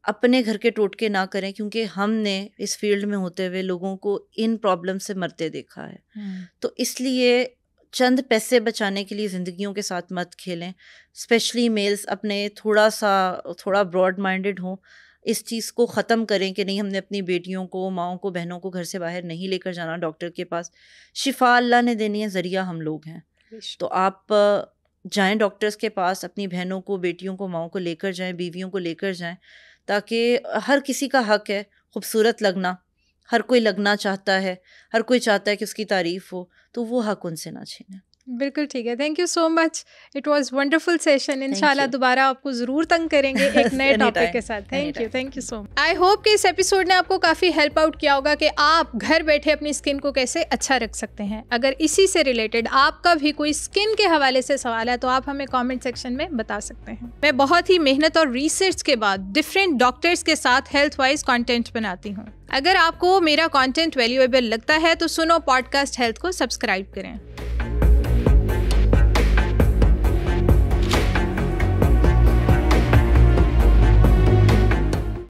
अपने घर के टोटके ना करें, क्योंकि हमने इस फील्ड में होते हुए लोगों को इन प्रॉब्लम से मरते देखा है। तो इसलिए चंद पैसे बचाने के लिए ज़िंदगियों के साथ मत खेलें। स्पेशली मेल्स अपने थोड़ा ब्रॉड माइंडेड हों, इस चीज़ को ख़त्म करें कि नहीं, हमने अपनी बेटियों को, माओं को, बहनों को घर से बाहर नहीं लेकर जाना डॉक्टर के पास। शिफा अल्लाह ने देनी है, ज़रिया हम लोग हैं। तो आप जाएं डॉक्टर्स के पास, अपनी बहनों को, बेटियों को, माओं को लेकर जाएं, बीवियों को लेकर जाएं, ताकि हर किसी का हक है खूबसूरत लगना, हर कोई लगना चाहता है, हर कोई चाहता है कि उसकी तारीफ़ हो, तो वो हक उनसे ना छीनें। बिल्कुल ठीक है। Thank you so much, it was wonderful session. इंशाल्लाह दोबारा आपको ज़रूर तंग करेंगे एक नए टॉपिक के साथ। Thank you so much. I hope कि इस एपिसोड ने आपको काफ़ी हेल्प आउट किया होगा कि आप घर बैठे अपनी स्किन को कैसे अच्छा रख सकते हैं। अगर इसी से रिलेटेड आपका भी कोई स्किन के हवाले से सवाल है तो आप हमें कॉमेंट सेक्शन में बता सकते हैं। मैं बहुत ही मेहनत और रिसर्च के बाद डिफरेंट डॉक्टर्स के साथ हेल्थ वाइज कॉन्टेंट बनाती हूँ। अगर आपको मेरा कॉन्टेंट वैल्यूएबल लगता है तो सुनो पॉडकास्ट हेल्थ को सब्सक्राइब करें।